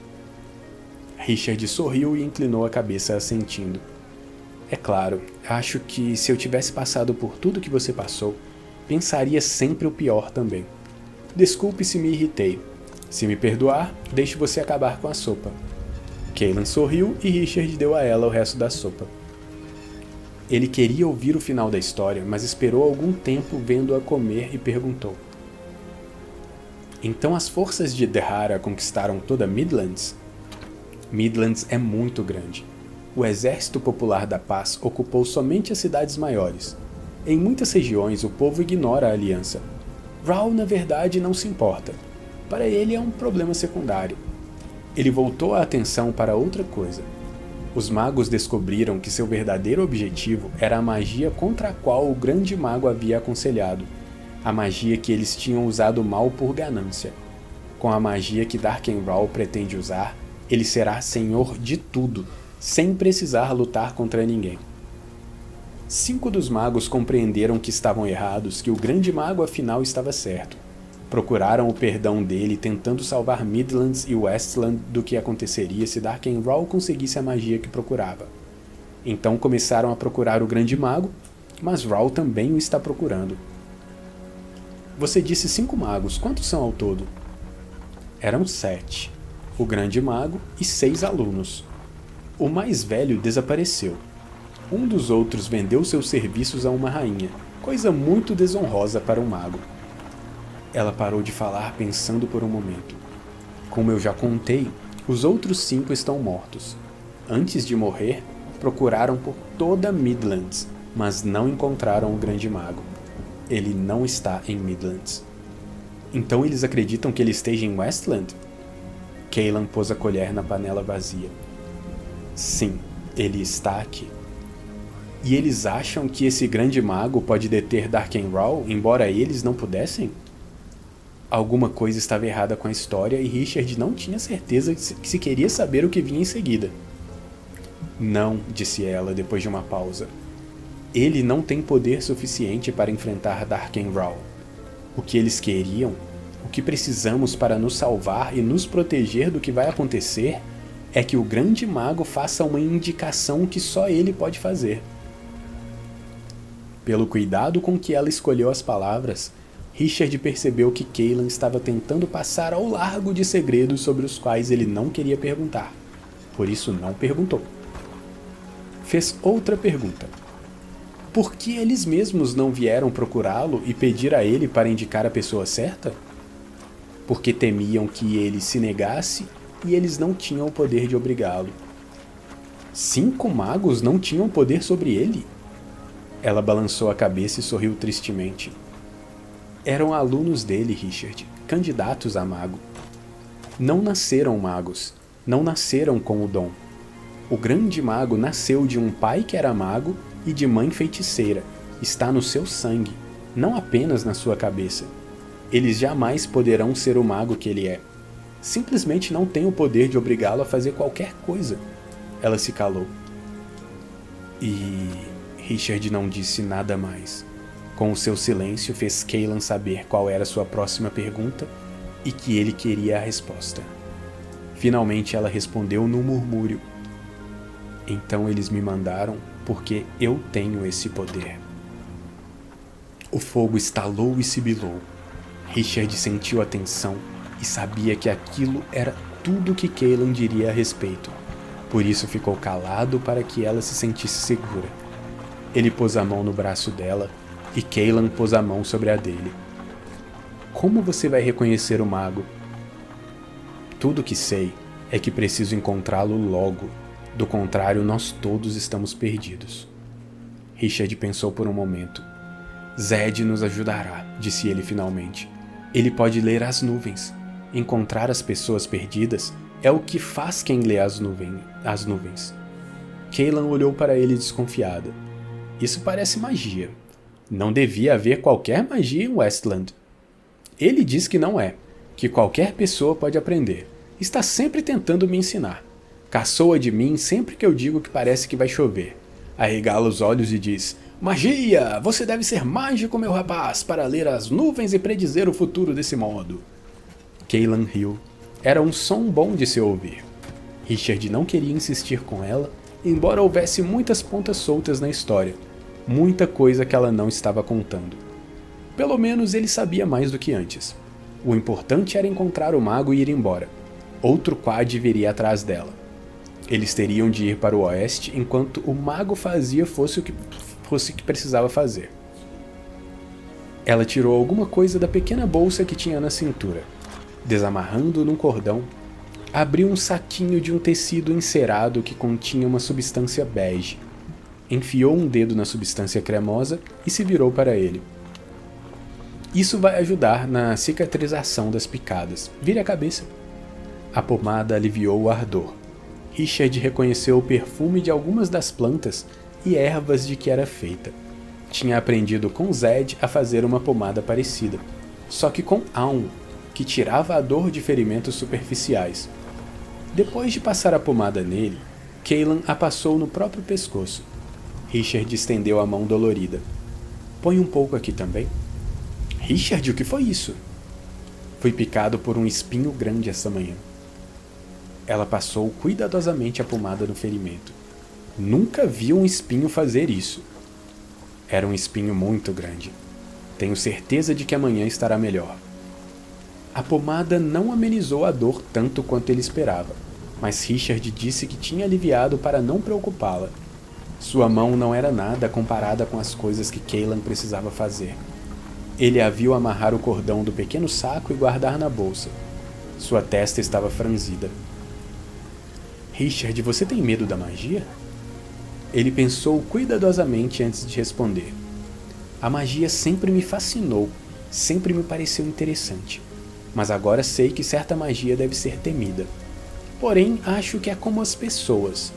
Richard sorriu e inclinou a cabeça assentindo. É claro, acho que se eu tivesse passado por tudo que você passou, pensaria sempre o pior também. Desculpe se me irritei. Se me perdoar, deixe você acabar com a sopa. Cailan sorriu e Richard deu a ela o resto da sopa. Ele queria ouvir o final da história, mas esperou algum tempo vendo-a comer e perguntou: Então as forças de Dehara conquistaram toda Midlands? Midlands é muito grande. O Exército Popular da Paz ocupou somente as cidades maiores. Em muitas regiões o povo ignora a aliança. Raoul, na verdade, não se importa. Para ele é um problema secundário. Ele voltou a atenção para outra coisa. Os magos descobriram que seu verdadeiro objetivo era a magia contra a qual o grande mago havia aconselhado. A magia que eles tinham usado mal por ganância. Com a magia que Darkenrahl pretende usar, ele será senhor de tudo, sem precisar lutar contra ninguém. 5 dos magos compreenderam que estavam errados, que o grande mago afinal estava certo. Procuraram o perdão dele, tentando salvar Midlands e Westland do que aconteceria se Darkenrahl conseguisse a magia que procurava. Então começaram a procurar o grande mago, mas Raoul também o está procurando. Você disse 5 magos, quantos são ao todo? Eram 7. O grande mago e 6 alunos. O mais velho desapareceu. Um dos outros vendeu seus serviços a uma rainha, coisa muito desonrosa para um mago. Ela parou de falar pensando por um momento. Como eu já contei, os outros 5 estão mortos. Antes de morrer, procuraram por toda Midlands, mas não encontraram o grande mago. Ele não está em Midlands. Então eles acreditam que ele esteja em Westland? Cailan pôs a colher na panela vazia. Sim, ele está aqui. E eles acham que esse grande mago pode deter Darkenrahl, embora eles não pudessem? Alguma coisa estava errada com a história e Richard não tinha certeza que se queria saber o que vinha em seguida. Não, disse ela depois de uma pausa. Ele não tem poder suficiente para enfrentar Darkenrahl. O que eles queriam, o que precisamos para nos salvar e nos proteger do que vai acontecer, é que o grande mago faça uma indicação que só ele pode fazer. Pelo cuidado com que ela escolheu as palavras, Richard percebeu que Cailan estava tentando passar ao largo de segredos sobre os quais ele não queria perguntar. Por isso não perguntou. Fez outra pergunta. Por que eles mesmos não vieram procurá-lo e pedir a ele para indicar a pessoa certa? Porque temiam que ele se negasse e eles não tinham o poder de obrigá-lo. 5 magos não tinham poder sobre ele? Ela balançou a cabeça e sorriu tristemente. Eram alunos dele, Richard, candidatos a mago. Não nasceram magos, não nasceram com o dom. O grande mago nasceu de um pai que era mago e de mãe feiticeira. Está no seu sangue, não apenas na sua cabeça. Eles jamais poderão ser o mago que ele é. Simplesmente não têm o poder de obrigá-lo a fazer qualquer coisa. Ela se calou. E Richard não disse nada mais. Com o seu silêncio fez Cailan saber qual era sua próxima pergunta e que ele queria a resposta. Finalmente ela respondeu num murmúrio. Então eles me mandaram porque eu tenho esse poder. O fogo estalou e sibilou. Richard sentiu a tensão e sabia que aquilo era tudo que Cailan diria a respeito. Por isso ficou calado para que ela se sentisse segura. Ele pôs a mão no braço dela e Cailan pôs a mão sobre a dele. Como você vai reconhecer o mago? Tudo que sei é que preciso encontrá-lo logo. Do contrário, nós todos estamos perdidos. Richard pensou por um momento. Zed nos ajudará, disse ele finalmente. Ele pode ler as nuvens. Encontrar as pessoas perdidas é o que faz quem lê as nuvens. Cailan olhou para ele desconfiada. Isso parece magia. Não devia haver qualquer magia em Westland. Ele diz que não é, que qualquer pessoa pode aprender. Está sempre tentando me ensinar. Caçoa de mim sempre que eu digo que parece que vai chover. Arregala os olhos e diz: magia! Você deve ser mágico, meu rapaz, para ler as nuvens e predizer o futuro desse modo. Cailan riu. Era um som bom de se ouvir. Richard não queria insistir com ela, embora houvesse muitas pontas soltas na história, muita coisa que ela não estava contando. Pelo menos ele sabia mais do que antes. O importante era encontrar o mago e ir embora. Outro quad viria atrás dela. Eles teriam de ir para o oeste enquanto o mago fazia fosse o que precisava fazer. Ela tirou alguma coisa da pequena bolsa que tinha na cintura. Desamarrando num cordão, abriu um saquinho de um tecido encerado que continha uma substância bege. Enfiou um dedo na substância cremosa e se virou para ele. Isso vai ajudar na cicatrização das picadas. Vire a cabeça. A pomada aliviou o ardor. Richard reconheceu o perfume de algumas das plantas e ervas de que era feita. Tinha aprendido com Zed a fazer uma pomada parecida, só que com Aum, que tirava a dor de ferimentos superficiais. Depois de passar a pomada nele, Cailan a passou no próprio pescoço. Richard estendeu a mão dolorida. Põe um pouco aqui também. Richard, o que foi isso? Fui picado por um espinho grande essa manhã. Ela passou cuidadosamente a pomada no ferimento. Nunca vi um espinho fazer isso. Era um espinho muito grande. Tenho certeza de que amanhã estará melhor. A pomada não amenizou a dor tanto quanto ele esperava, mas Richard disse que tinha aliviado para não preocupá-la. Sua mão não era nada comparada com as coisas que Cailan precisava fazer. Ele a viu amarrar o cordão do pequeno saco e guardar na bolsa. Sua testa estava franzida. Richard, você tem medo da magia? Ele pensou cuidadosamente antes de responder. A magia sempre me fascinou, sempre me pareceu interessante. Mas agora sei que certa magia deve ser temida. Porém, acho que é como as pessoas.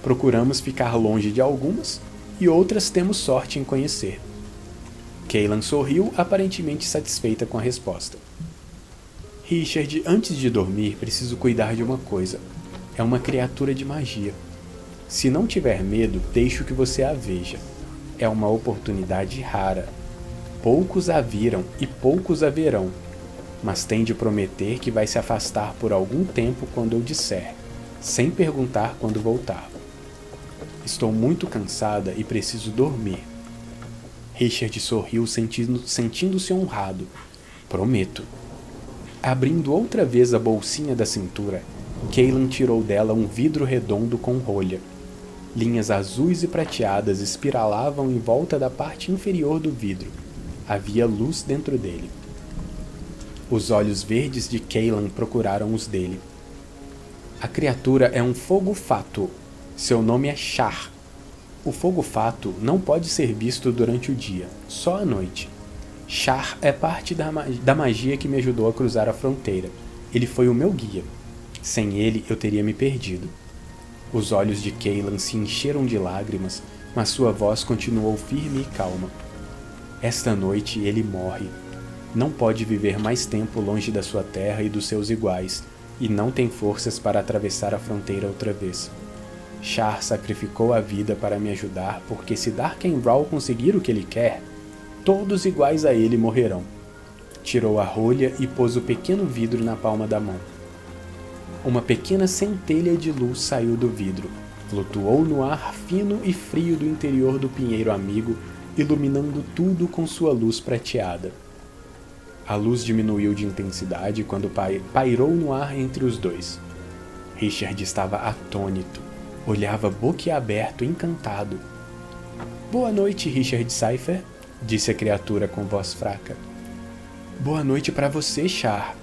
Procuramos ficar longe de algumas e outras temos sorte em conhecer. Cailan sorriu, aparentemente satisfeita com a resposta. Richard, antes de dormir, preciso cuidar de uma coisa. É uma criatura de magia. Se não tiver medo, deixo que você a veja. É uma oportunidade rara. Poucos a viram e poucos a verão, mas tem de prometer que vai se afastar por algum tempo quando eu disser, sem perguntar quando voltar. Estou muito cansada e preciso dormir. Richard sorriu, sentindo-se honrado. Prometo. Abrindo outra vez a bolsinha da cintura, Cailan tirou dela um vidro redondo com rolha. Linhas azuis e prateadas espiralavam em volta da parte inferior do vidro. Havia luz dentro dele. Os olhos verdes de Cailan procuraram os dele. A criatura é um fogo-fato. Seu nome é Char. O fogo-fato não pode ser visto durante o dia, só à noite. Char é parte da magia que me ajudou a cruzar a fronteira. Ele foi o meu guia. Sem ele, eu teria me perdido. Os olhos de Cailan se encheram de lágrimas, mas sua voz continuou firme e calma. Esta noite ele morre. Não pode viver mais tempo longe da sua terra e dos seus iguais, e não tem forças para atravessar a fronteira outra vez. Char sacrificou a vida para me ajudar, porque se Darkenrahl conseguir o que ele quer, todos iguais a ele morrerão. Tirou a rolha e pôs o pequeno vidro na palma da mão. Uma pequena centelha de luz saiu do vidro, flutuou no ar fino e frio do interior do pinheiro amigo, iluminando tudo com sua luz prateada. A luz diminuiu de intensidade quando pairou no ar entre os dois. Richard estava atônito, olhava boquiaberto, encantado. Boa noite, Richard Cypher, disse a criatura com voz fraca. Boa noite para você, Char.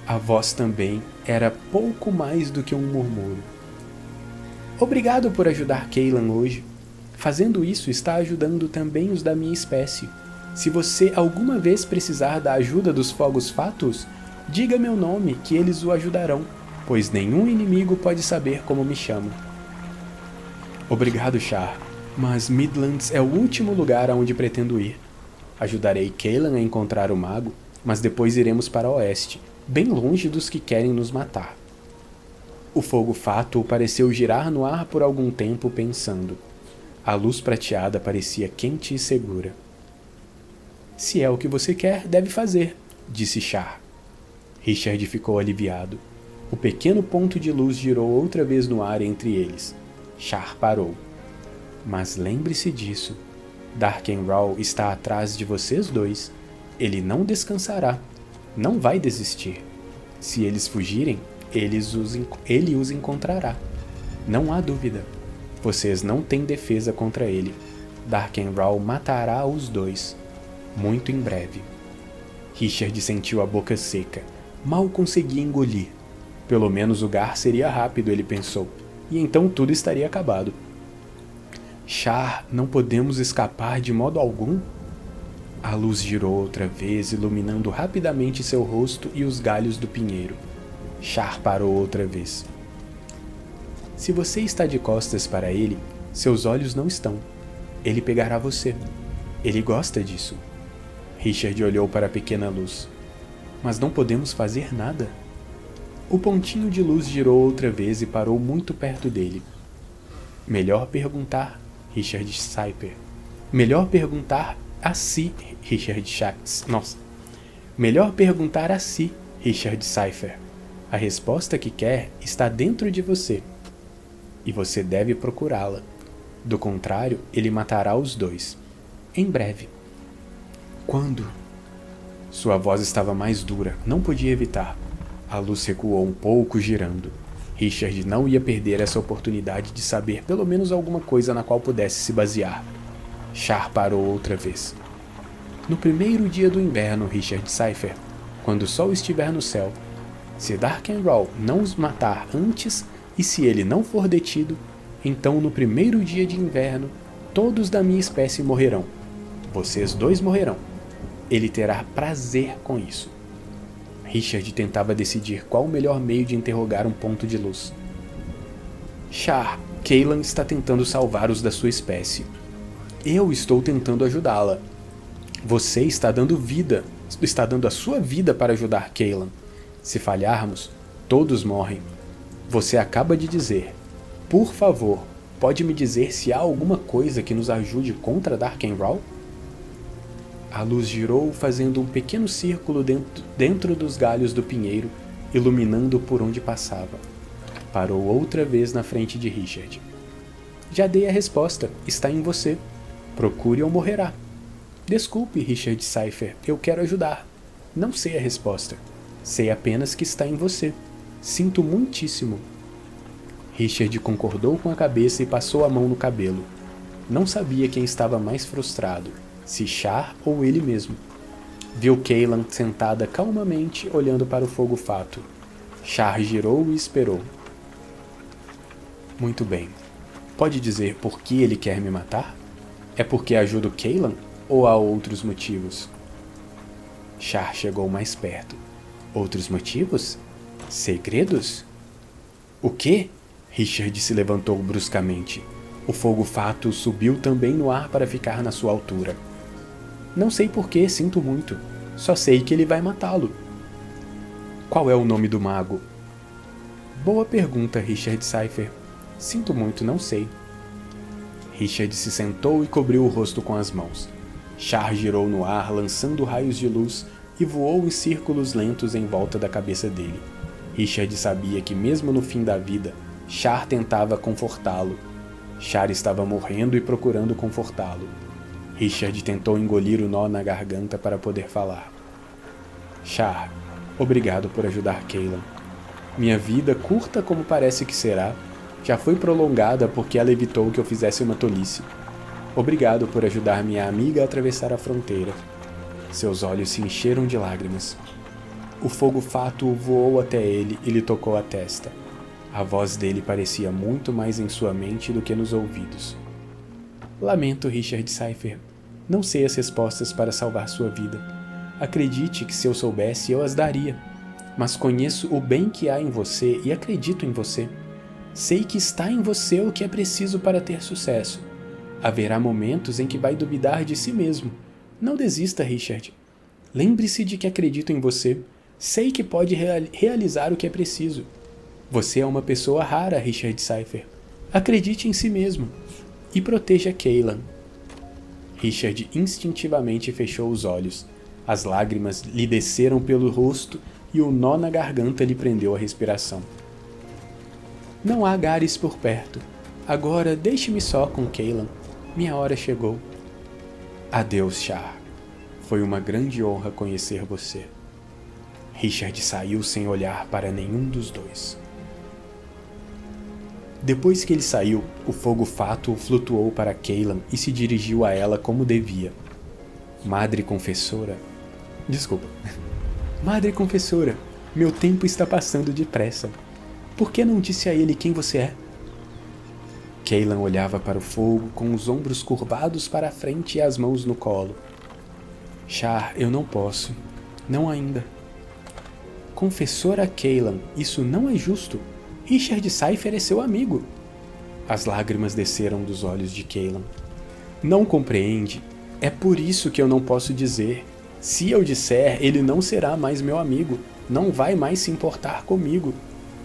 A voz também era pouco mais do que um murmúrio. Obrigado por ajudar Cailan hoje. Fazendo isso está ajudando também os da minha espécie. Se você alguma vez precisar da ajuda dos fogos fatos, Diga meu nome, que eles o ajudarão, pois nenhum inimigo pode saber como me chamo. Obrigado, Char, mas Midlands é o último lugar aonde pretendo ir. Ajudarei Cailan a encontrar o mago, mas depois iremos para o oeste, bem longe dos que querem nos matar. O fogo fátuo pareceu girar no ar por algum tempo pensando. A luz prateada parecia quente e segura. Se é o que você quer, deve fazer, disse Char. Richard ficou aliviado. O pequeno ponto de luz girou outra vez no ar entre eles. Char parou. Mas lembre-se disso. Darkenraw está atrás de vocês dois. Ele não descansará. Não vai desistir. Se eles fugirem, ele os encontrará. Não há dúvida. Vocês não têm defesa contra ele. Darkenraw matará os dois. Muito em breve. Richard sentiu a boca seca. Mal conseguia engolir. Pelo menos o gar seria rápido, ele pensou. E então tudo estaria acabado. Char, não podemos escapar de modo algum? A luz girou outra vez, iluminando rapidamente seu rosto e os galhos do pinheiro. Char parou outra vez. Se você está de costas para ele, seus olhos não estão. Ele pegará você. Ele gosta disso. Richard olhou para a pequena luz. Mas não podemos fazer nada. O pontinho de luz girou outra vez e parou muito perto dele. Melhor perguntar, Richard Cypher. Melhor perguntar a si, Richard Shax. Nossa. Melhor perguntar a si, Richard Cypher. A resposta que quer está dentro de você. E você deve procurá-la. Do contrário, ele matará os dois. Em breve. Quando? Sua voz estava mais dura, não podia evitar. A luz recuou um pouco, girando. Richard não ia perder essa oportunidade de saber pelo menos alguma coisa na qual pudesse se basear. Char parou outra vez. No primeiro dia do inverno, Richard Cypher, quando o sol estiver no céu, se Darkenraw não os matar antes e se ele não for detido, então no primeiro dia de inverno, todos da minha espécie morrerão. Vocês dois morrerão. Ele terá prazer com isso. Richard tentava decidir qual o melhor meio de interrogar um ponto de luz. Char, Cailan está tentando salvar os da sua espécie. Eu estou tentando ajudá-la. Você está dando a sua vida para ajudar Cailan. Se falharmos, todos morrem. Você acaba de dizer, por favor, pode me dizer se há alguma coisa que nos ajude contra Darkenraw? A luz girou, fazendo um pequeno círculo dentro dos galhos do pinheiro, iluminando por onde passava. Parou outra vez na frente de Richard. Já dei a resposta, está em você. Procure ou morrerá. Desculpe, Richard Cypher, eu quero ajudar. Não sei a resposta. Sei apenas que está em você. Sinto muitíssimo. Richard concordou com a cabeça e passou a mão no cabelo. Não sabia quem estava mais frustrado, se Char ou ele mesmo. Viu Cailan sentada calmamente olhando para o fogo fátuo. Char girou e esperou. Muito bem. Pode dizer por que ele quer me matar? É porque ajudo Cailan ou há outros motivos? Char chegou mais perto. Outros motivos? Segredos? O quê? Richard se levantou bruscamente. O fogo fátuo subiu também no ar para ficar na sua altura. Não sei porquê, sinto muito. Só sei que ele vai matá-lo. Qual é o nome do mago? Boa pergunta, Richard Cypher. Sinto muito, não sei. Richard se sentou e cobriu o rosto com as mãos. Char girou no ar, lançando raios de luz, e voou em círculos lentos em volta da cabeça dele. Richard sabia que mesmo no fim da vida, Char tentava confortá-lo. Char estava morrendo e procurando confortá-lo. Richard tentou engolir o nó na garganta para poder falar. Char, obrigado por ajudar Cailan. Minha vida, curta como parece que será, já foi prolongada porque ela evitou que eu fizesse uma tolice. Obrigado por ajudar minha amiga a atravessar a fronteira. Seus olhos se encheram de lágrimas. O fogo fátuo voou até ele e lhe tocou a testa. A voz dele parecia muito mais em sua mente do que nos ouvidos. Lamento, Richard Cypher. Não sei as respostas para salvar sua vida. Acredite que se eu soubesse, eu as daria. mas conheço o bem que há em você e acredito em você. Sei que está em você o que é preciso para ter sucesso. Haverá momentos em que vai duvidar de si mesmo. Não desista, Richard. Lembre-se de que acredito em você. Sei que pode realizar o que é preciso. Você é uma pessoa rara, Richard Cypher. Acredite em si mesmo. E proteja Cailan. Richard instintivamente fechou os olhos. As lágrimas lhe desceram pelo rosto e o nó na garganta lhe prendeu a respiração. Não há Garrus por perto. Agora deixe-me só com Cailan. Minha hora chegou. Adeus, Char. Foi uma grande honra conhecer você. Richard saiu sem olhar para nenhum dos dois. Depois que ele saiu, o fogo fátuo flutuou para Cailan e se dirigiu a ela como devia. Madre Confessora... Desculpa. Madre Confessora, meu tempo está passando depressa. Por que não disse a ele quem você é? Cailan olhava para o fogo com os ombros curvados para a frente e as mãos no colo. Char, eu não posso. Não ainda. Confessora Cailan, isso não é justo. Richard Cypher é seu amigo. As lágrimas desceram dos olhos de Cailan. Não compreende. É por isso que eu não posso dizer. Se eu disser, ele não será mais meu amigo. Não vai mais se importar comigo.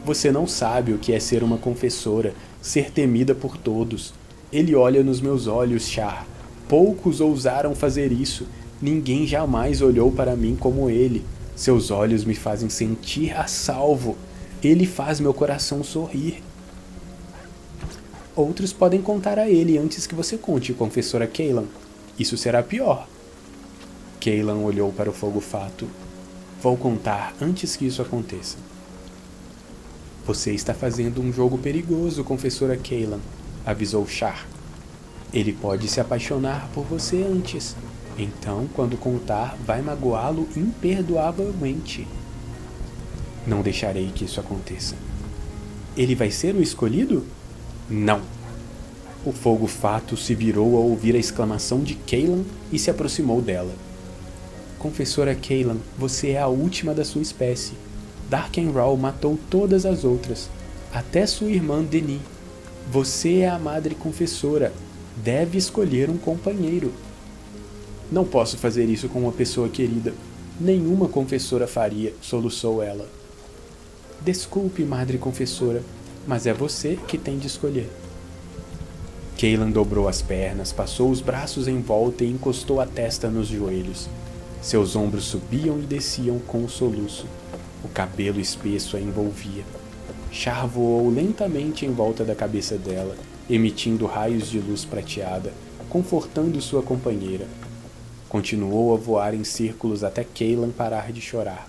Você não sabe o que é ser uma confessora, ser temida por todos. Ele olha nos meus olhos, Char. Poucos ousaram fazer isso. Ninguém jamais olhou para mim como ele. Seus olhos me fazem sentir a salvo. Ele faz meu coração sorrir. Outros podem contar a ele antes que você conte, confessora Cailan. Isso será pior. Cailan olhou para o fogo fátuo. Vou contar antes que isso aconteça. Você está fazendo um jogo perigoso, confessora Cailan, avisou Char. Ele pode se apaixonar por você antes. Então, quando contar, vai magoá-lo imperdoavelmente. Não deixarei que isso aconteça. Ele vai ser o escolhido? Não. O fogo fátuo se virou ao ouvir a exclamação de Cailan e se aproximou dela. Confessora Cailan, você é a última da sua espécie. Darkenrahl matou todas as outras, até sua irmã Denis. Você é a Madre Confessora. Deve escolher um companheiro. Não posso fazer isso com uma pessoa querida. Nenhuma confessora faria, soluçou ela. Desculpe, Madre Confessora, mas é você que tem de escolher. Cailan dobrou as pernas, passou os braços em volta e encostou a testa nos joelhos. Seus ombros subiam e desciam com o soluço. O cabelo espesso a envolvia. Char voou lentamente em volta da cabeça dela, emitindo raios de luz prateada, confortando sua companheira. Continuou a voar em círculos até Cailan parar de chorar.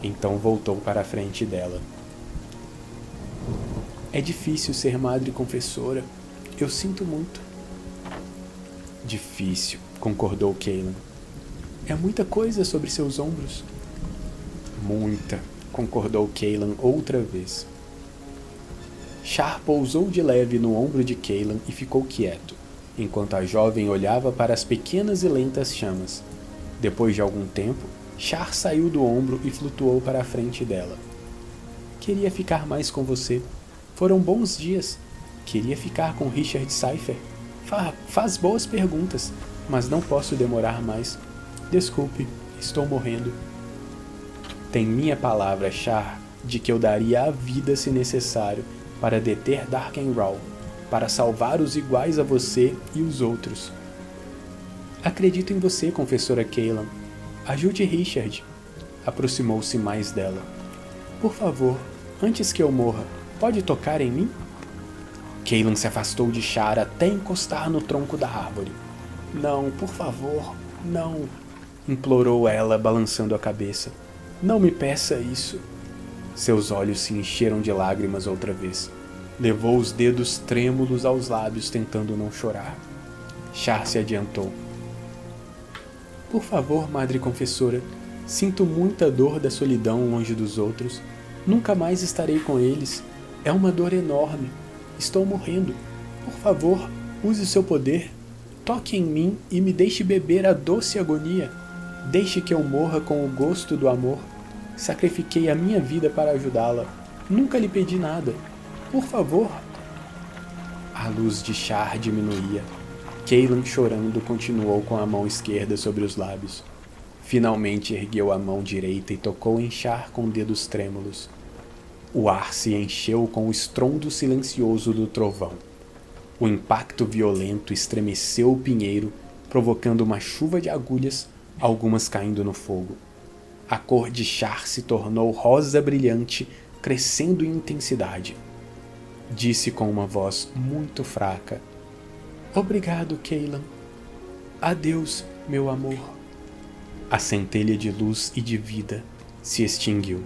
Então voltou para a frente dela. É difícil ser Madre Confessora. Eu sinto muito. Difícil, concordou Cailan. É muita coisa sobre seus ombros. Muita, concordou Cailan outra vez. Char pousou de leve no ombro de Cailan e ficou quieto, enquanto a jovem olhava para as pequenas e lentas chamas. Depois de algum tempo, Char saiu do ombro e flutuou para a frente dela. Queria ficar mais com você. Foram bons dias. Queria ficar com Richard Cypher. Faz boas perguntas, mas não posso demorar mais. Desculpe, estou morrendo. Tem minha palavra, Char, de que eu daria a vida se necessário para deter Darkenrahl, para salvar os iguais a você e os outros. Acredito em você, confessora Cailan. Ajude Richard. Aproximou-se mais dela. Por favor, antes que eu morra, pode tocar em mim? Cailan se afastou de Char até encostar no tronco da árvore. Não, por favor, não, implorou ela, balançando a cabeça. Não me peça isso. Seus olhos se encheram de lágrimas outra vez. Levou os dedos trêmulos aos lábios, tentando não chorar. Char se adiantou. Por favor, Madre Confessora, sinto muita dor da solidão longe dos outros. Nunca mais estarei com eles. É uma dor enorme. Estou morrendo. Por favor, use seu poder. Toque em mim e me deixe beber a doce agonia. Deixe que eu morra com o gosto do amor. Sacrifiquei a minha vida para ajudá-la. Nunca lhe pedi nada. Por favor. A luz de Char diminuía. Cailan, chorando, continuou com a mão esquerda sobre os lábios. Finalmente ergueu a mão direita e tocou em Char com dedos trêmulos. O ar se encheu com o estrondo silencioso do trovão. O impacto violento estremeceu o pinheiro, provocando uma chuva de agulhas, algumas caindo no fogo. A cor de Char se tornou rosa brilhante, crescendo em intensidade. Disse com uma voz muito fraca: Obrigado, Cailan. Adeus, meu amor. A centelha de luz e de vida se extinguiu.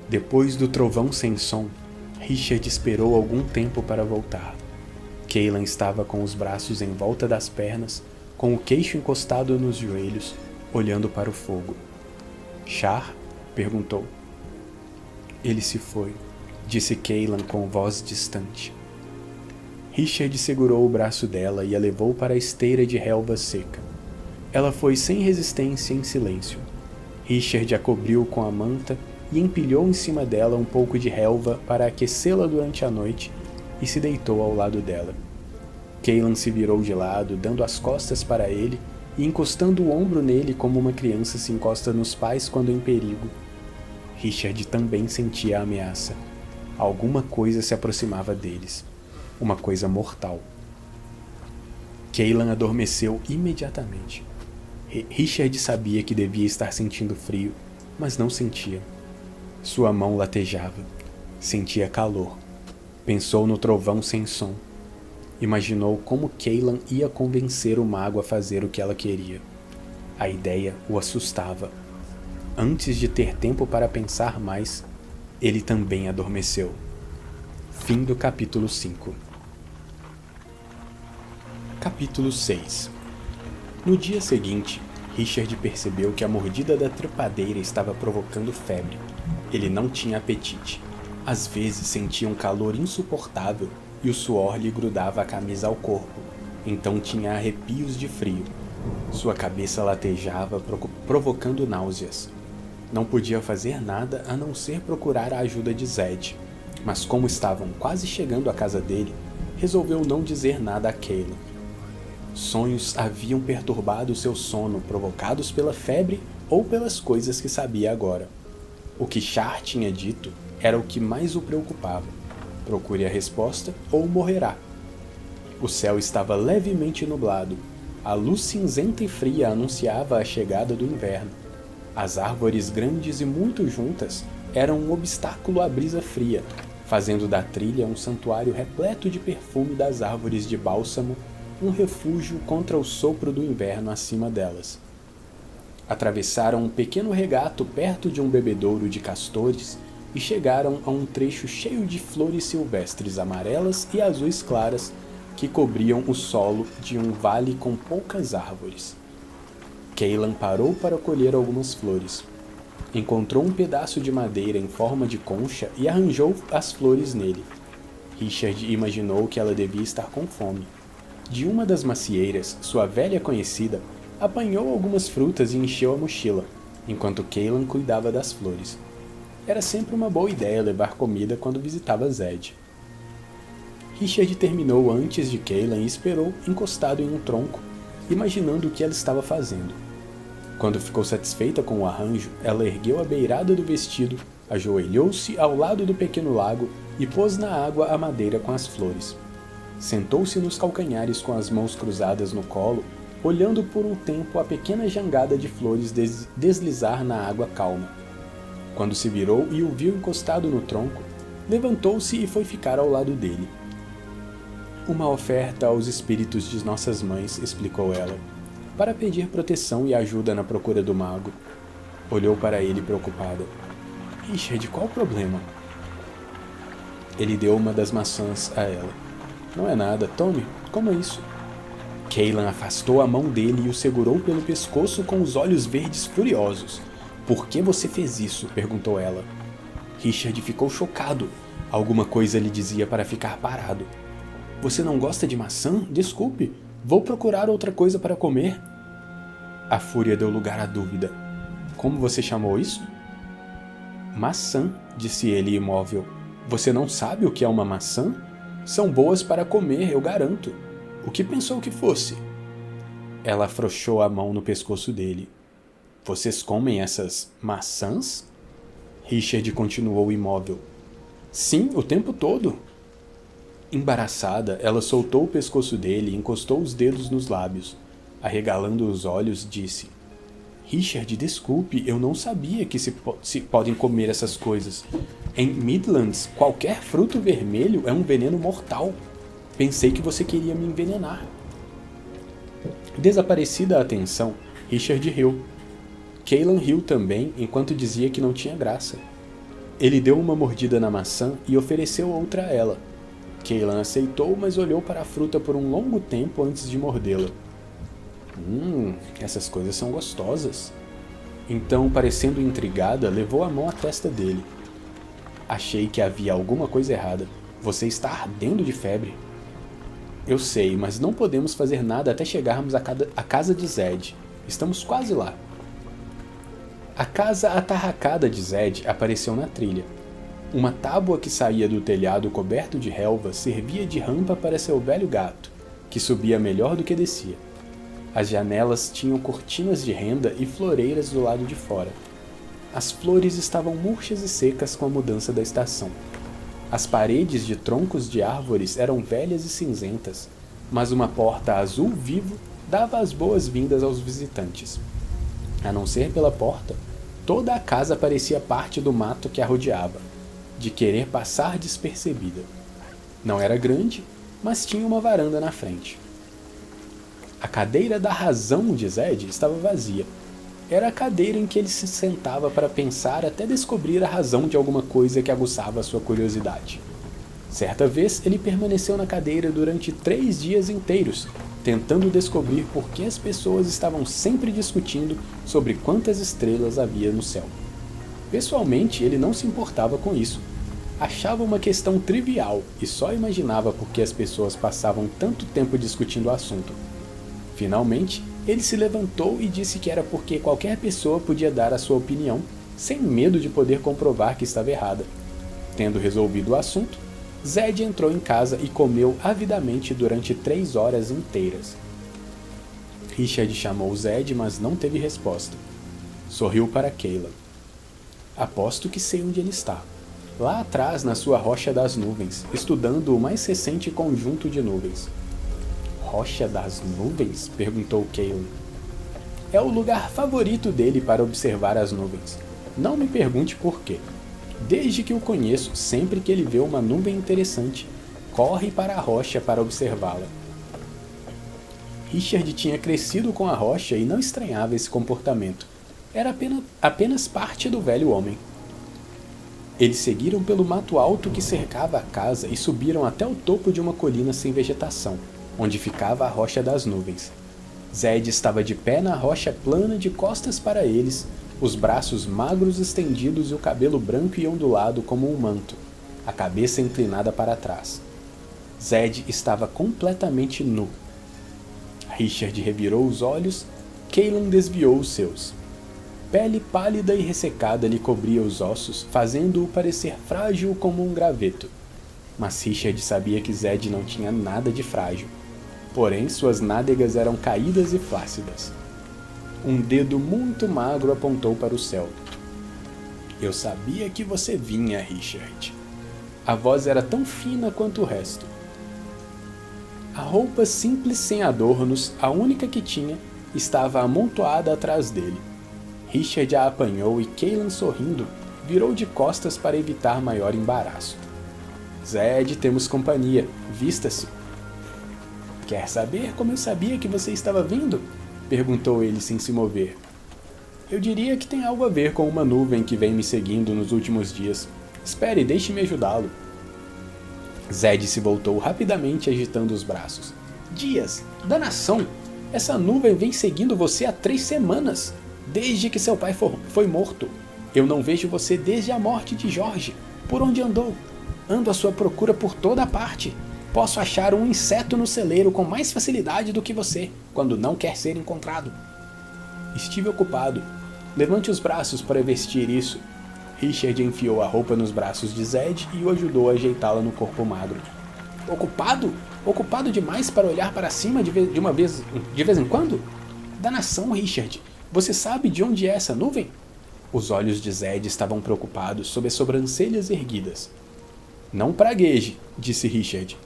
Depois do trovão sem som, Richard esperou algum tempo para voltar. Cailan estava com os braços em volta das pernas, com o queixo encostado nos joelhos, olhando para o fogo. Char? Perguntou. Ele se foi, disse Cailan com voz distante. Richard segurou o braço dela e a levou para a esteira de relva seca. Ela foi sem resistência em silêncio. Richard a cobriu com a manta e empilhou em cima dela um pouco de relva para aquecê-la durante a noite e se deitou ao lado dela. Cailan se virou de lado, dando as costas para ele e encostando o ombro nele como uma criança se encosta nos pais quando em perigo. Richard também sentia a ameaça. Alguma coisa se aproximava deles. Uma coisa mortal. Cailan adormeceu imediatamente. Richard sabia que devia estar sentindo frio, mas não sentia. Sua mão latejava. Sentia calor. Pensou no trovão sem som. Imaginou como Cailan ia convencer o mago a fazer o que ela queria. A ideia o assustava. Antes de ter tempo para pensar mais, ele também adormeceu. Fim do capítulo 5. Capítulo 6. No dia seguinte, Richard percebeu que a mordida da trepadeira estava provocando febre. Ele não tinha apetite. Às vezes sentia um calor insuportável e o suor lhe grudava a camisa ao corpo, então tinha arrepios de frio. Sua cabeça latejava, provocando náuseas. Não podia fazer nada a não ser procurar a ajuda de Zed, mas como estavam quase chegando à casa dele, resolveu não dizer nada a Cailan. Sonhos haviam perturbado seu sono, provocados pela febre ou pelas coisas que sabia agora. O que Char tinha dito era o que mais o preocupava. Procure a resposta ou morrerá. O céu estava levemente nublado. A luz cinzenta e fria anunciava a chegada do inverno. As árvores grandes e muito juntas eram um obstáculo à brisa fria, fazendo da trilha um santuário repleto de perfume das árvores de bálsamo, um refúgio contra o sopro do inverno acima delas. Atravessaram um pequeno regato perto de um bebedouro de castores e chegaram a um trecho cheio de flores silvestres amarelas e azuis claras que cobriam o solo de um vale com poucas árvores. Cailan parou para colher algumas flores. Encontrou um pedaço de madeira em forma de concha e arranjou as flores nele. Richard imaginou que ela devia estar com fome. De uma das macieiras, sua velha conhecida, apanhou algumas frutas e encheu a mochila, enquanto Cailan cuidava das flores. Era sempre uma boa ideia levar comida quando visitava Zed. Richard terminou antes de Cailan e esperou, encostado em um tronco, imaginando o que ela estava fazendo. Quando ficou satisfeita com o arranjo, ela ergueu a beirada do vestido, ajoelhou-se ao lado do pequeno lago e pôs na água a madeira com as flores. Sentou-se nos calcanhares com as mãos cruzadas no colo, olhando por um tempo a pequena jangada de flores deslizar na água calma. Quando se virou e o viu encostado no tronco, levantou-se e foi ficar ao lado dele. Uma oferta aos espíritos de nossas mães, explicou ela, para pedir proteção e ajuda na procura do mago. Olhou para ele preocupada. Richard, qual o problema? Ele deu uma das maçãs a ela. Não é nada, tome, como é isso? Cailan afastou a mão dele e o segurou pelo pescoço com os olhos verdes furiosos. Por que você fez isso? Perguntou ela. Richard ficou chocado. Alguma coisa lhe dizia para ficar parado. Você não gosta de maçã? Desculpe. Vou procurar outra coisa para comer. A fúria deu lugar à dúvida. Como você chamou isso? Maçã, disse ele imóvel. Você não sabe o que é uma maçã? São boas para comer, eu garanto. O que pensou que fosse? Ela afrouxou a mão no pescoço dele. Vocês comem essas maçãs? Richard continuou imóvel. Sim, o tempo todo. Embaraçada, ela soltou o pescoço dele e encostou os dedos nos lábios. Arregalando os olhos, disse: Richard, desculpe, eu não sabia que se podem comer essas coisas. Em Midlands, qualquer fruto vermelho é um veneno mortal. Pensei que você queria me envenenar. Desaparecida a atenção, Richard riu. Cailan riu também, enquanto dizia que não tinha graça. Ele deu uma mordida na maçã e ofereceu outra a ela. Cailan aceitou, mas olhou para a fruta por um longo tempo antes de mordê-la. Essas coisas são gostosas. Então, parecendo intrigada, levou a mão à testa dele. Achei que havia alguma coisa errada. Você está ardendo de febre. Eu sei, mas não podemos fazer nada até chegarmos à casa de Zed. Estamos quase lá. A casa atarracada de Zed apareceu na trilha. Uma tábua que saía do telhado coberto de relva servia de rampa para seu velho gato, que subia melhor do que descia. As janelas tinham cortinas de renda e floreiras do lado de fora. As flores estavam murchas e secas com a mudança da estação. As paredes de troncos de árvores eram velhas e cinzentas, mas uma porta azul vivo dava as boas-vindas aos visitantes. A não ser pela porta, toda a casa parecia parte do mato que a rodeava, de querer passar despercebida. Não era grande, mas tinha uma varanda na frente. A cadeira da razão de Zed estava vazia. Era a cadeira em que ele se sentava para pensar até descobrir a razão de alguma coisa que aguçava sua curiosidade. Certa vez, ele permaneceu na cadeira durante 3 dias inteiros, tentando descobrir por que as pessoas estavam sempre discutindo sobre quantas estrelas havia no céu. Pessoalmente, ele não se importava com isso. Achava uma questão trivial e só imaginava por que as pessoas passavam tanto tempo discutindo o assunto. Finalmente, ele se levantou e disse que era porque qualquer pessoa podia dar a sua opinião, sem medo de poder comprovar que estava errada. Tendo resolvido o assunto, Zed entrou em casa e comeu avidamente durante 3 horas inteiras. Richard chamou Zed, mas não teve resposta. Sorriu para Cailan. Aposto que sei onde ele está. Lá atrás, na sua rocha das nuvens, estudando o mais recente conjunto de nuvens. Rocha das nuvens? Perguntou Cailan. É o lugar favorito dele para observar as nuvens. Não me pergunte por quê. Desde que o conheço, sempre que ele vê uma nuvem interessante, corre para a rocha para observá-la. Richard tinha crescido com a rocha e não estranhava esse comportamento. Era apenas parte do velho homem. Eles seguiram pelo mato alto que cercava a casa e subiram até o topo de uma colina sem vegetação, onde ficava a rocha das nuvens. Zed estava de pé na rocha plana de costas para eles, os braços magros estendidos e o cabelo branco e ondulado como um manto, a cabeça inclinada para trás. Zed estava completamente nu. Richard revirou os olhos, Cailan desviou os seus. Pele pálida e ressecada lhe cobria os ossos, fazendo-o parecer frágil como um graveto. Mas Richard sabia que Zed não tinha nada de frágil. Porém, suas nádegas eram caídas e flácidas. Um dedo muito magro apontou para o céu. Eu sabia que você vinha, Richard. A voz era tão fina quanto o resto. A roupa simples sem adornos, a única que tinha, estava amontoada atrás dele. Richard a apanhou e Cailan, sorrindo, virou de costas para evitar maior embaraço. Zed, temos companhia. Vista-se. Quer saber como eu sabia que você estava vindo? Perguntou ele sem se mover. Eu diria que tem algo a ver com uma nuvem que vem me seguindo nos últimos dias. Espere, deixe-me ajudá-lo. Zed se voltou rapidamente, agitando os braços. Dias, danação! Essa nuvem vem seguindo você há 3 semanas, desde que seu pai foi morto. Eu não vejo você desde a morte de Jorge. Por onde andou? Ando à sua procura por toda parte. Posso achar um inseto no celeiro com mais facilidade do que você, quando não quer ser encontrado. Estive ocupado. Levante os braços para vestir isso. Richard enfiou a roupa nos braços de Zed e o ajudou a ajeitá-la no corpo magro. Ocupado? Ocupado demais para olhar para cima de vez em quando? Danação, Richard. Você sabe de onde é essa nuvem? Os olhos de Zed estavam preocupados sob as sobrancelhas erguidas. Não pragueje, disse Richard.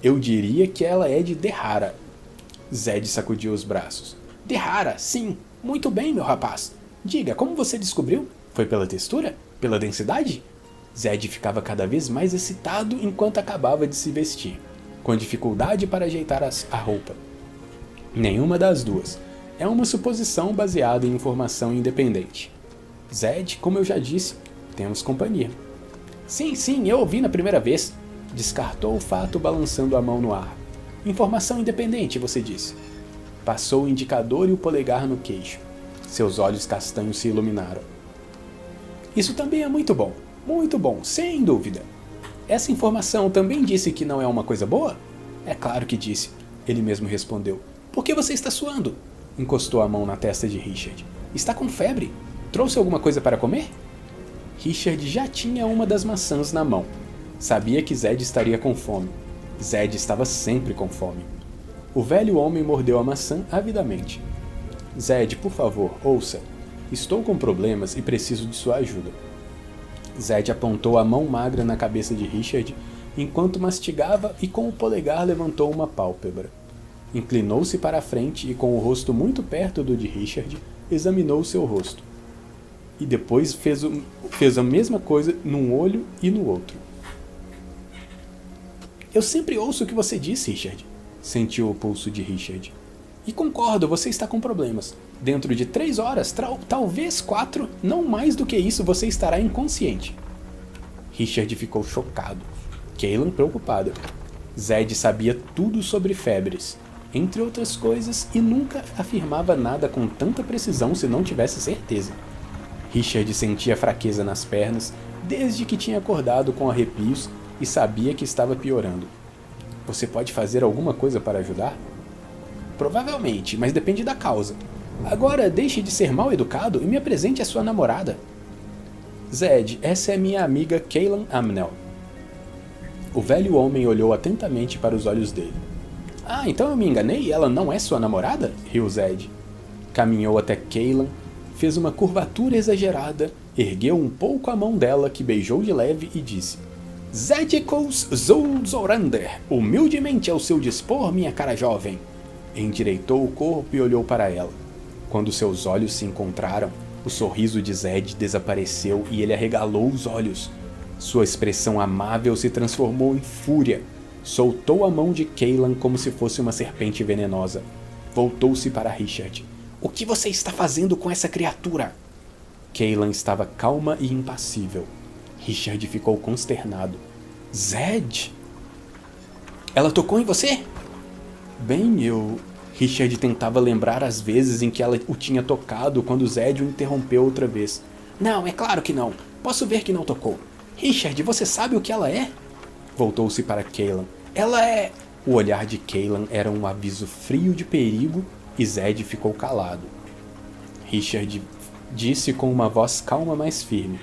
Eu diria que ela é de Derrara. Zed sacudiu os braços. Derrara, sim. Muito bem, meu rapaz. Diga, como você descobriu? Foi pela textura? Pela densidade? Zed ficava cada vez mais excitado enquanto acabava de se vestir, com dificuldade para ajeitar a roupa. Nenhuma das duas. É uma suposição baseada em informação independente. Zed, como eu já disse, temos companhia. Sim, eu ouvi na primeira vez. Descartou o fato balançando a mão no ar. Informação independente, você disse. Passou o indicador e o polegar no queixo. Seus olhos castanhos se iluminaram. Isso também é muito bom, sem dúvida. Essa informação também disse que não é uma coisa boa? É claro que disse, ele mesmo respondeu. Por que você está suando? Encostou a mão na testa de Richard. Está com febre? Trouxe alguma coisa para comer? Richard já tinha uma das maçãs na mão. Sabia que Zed estaria com fome. Zed estava sempre com fome. O velho homem mordeu a maçã avidamente. Zed, por favor, ouça. Estou com problemas e preciso de sua ajuda. Zed apontou a mão magra na cabeça de Richard enquanto mastigava e com o polegar levantou uma pálpebra. Inclinou-se para a frente e com o rosto muito perto do de Richard, examinou seu rosto. E depois fez a mesma coisa num olho e no outro. Eu sempre ouço o que você diz, Richard. Sentiu o pulso de Richard. E concordo, você está com problemas. Dentro de 3 horas, talvez 4, não mais do que isso, você estará inconsciente. Richard ficou chocado. Cailan preocupada. Zed sabia tudo sobre febres, entre outras coisas, e nunca afirmava nada com tanta precisão se não tivesse certeza. Richard sentia fraqueza nas pernas desde que tinha acordado com arrepios e sabia que estava piorando. Você pode fazer alguma coisa para ajudar? Provavelmente, mas depende da causa. Agora deixe de ser mal educado e me apresente a sua namorada. Zed, essa é minha amiga Cailan Amnel. O velho homem olhou atentamente para os olhos dele. Ah, então eu me enganei e ela não é sua namorada? Riu Zed. Caminhou até Cailan, fez uma curvatura exagerada, ergueu um pouco a mão dela que beijou de leve e disse: Zedicus Zulzorander, humildemente ao seu dispor, minha cara jovem. Endireitou o corpo e olhou para ela. Quando seus olhos se encontraram, o sorriso de Zed desapareceu e ele arregalou os olhos. Sua expressão amável se transformou em fúria. Soltou a mão de Cailan como se fosse uma serpente venenosa. Voltou-se para Richard. O que você está fazendo com essa criatura? Cailan estava calma e impassível. Richard ficou consternado. Zed? Ela tocou em você? Bem, Richard tentava lembrar as vezes em que ela o tinha tocado quando Zed o interrompeu outra vez. Não, é claro que não. Posso ver que não tocou. Richard, você sabe o que ela é? Voltou-se para Cailan. Ela é... O olhar de Cailan era um aviso frio de perigo e Zed ficou calado. Richard disse com uma voz calma, mas firme.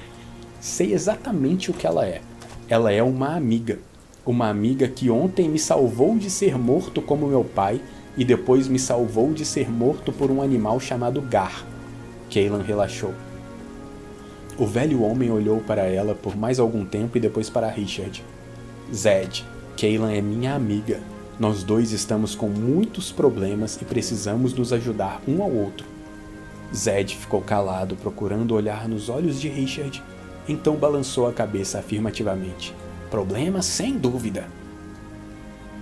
Sei exatamente o que ela é. Ela é uma amiga. Uma amiga que ontem me salvou de ser morto como meu pai e depois me salvou de ser morto por um animal chamado Gar. Cailan relaxou. O velho homem olhou para ela por mais algum tempo e depois para Richard. Zed, Cailan é minha amiga. Nós dois estamos com muitos problemas e precisamos nos ajudar um ao outro. Zed ficou calado, procurando olhar nos olhos de Richard, então balançou a cabeça afirmativamente. Problemas sem dúvida.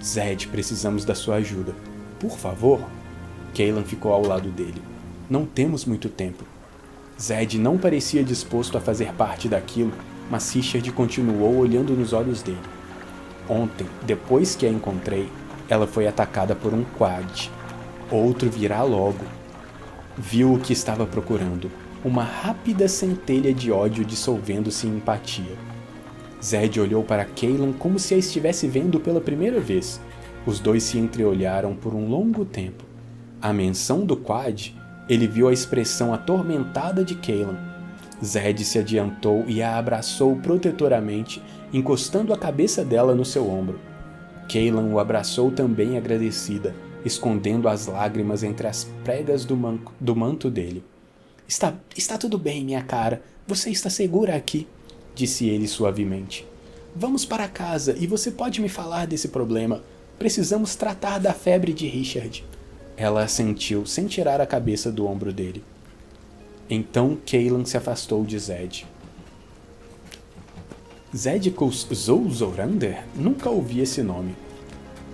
Zed, precisamos da sua ajuda. Por favor. Cailan ficou ao lado dele. Não temos muito tempo. Zed não parecia disposto a fazer parte daquilo, mas Richard continuou olhando nos olhos dele. Ontem, depois que a encontrei, ela foi atacada por um Quad. Outro virá logo. Viu o que estava procurando. Uma rápida centelha de ódio dissolvendo-se em empatia. Zed olhou para Cailan como se a estivesse vendo pela primeira vez. Os dois se entreolharam por um longo tempo. A menção do Quad Ele viu a expressão atormentada de Cailan. Zed se adiantou e a abraçou protetoramente, encostando a cabeça dela no seu ombro. Cailan o abraçou também agradecida, escondendo as lágrimas entre as pregas do manto dele. Está tudo bem, minha cara. Você está segura aqui, disse ele suavemente. Vamos para casa e você pode me falar desse problema. Precisamos tratar da febre de Richard. Ela assentiu, sem tirar a cabeça do ombro dele. Então Cailan se afastou de Zed. Zedkus Zouzorander? Nunca ouvi esse nome.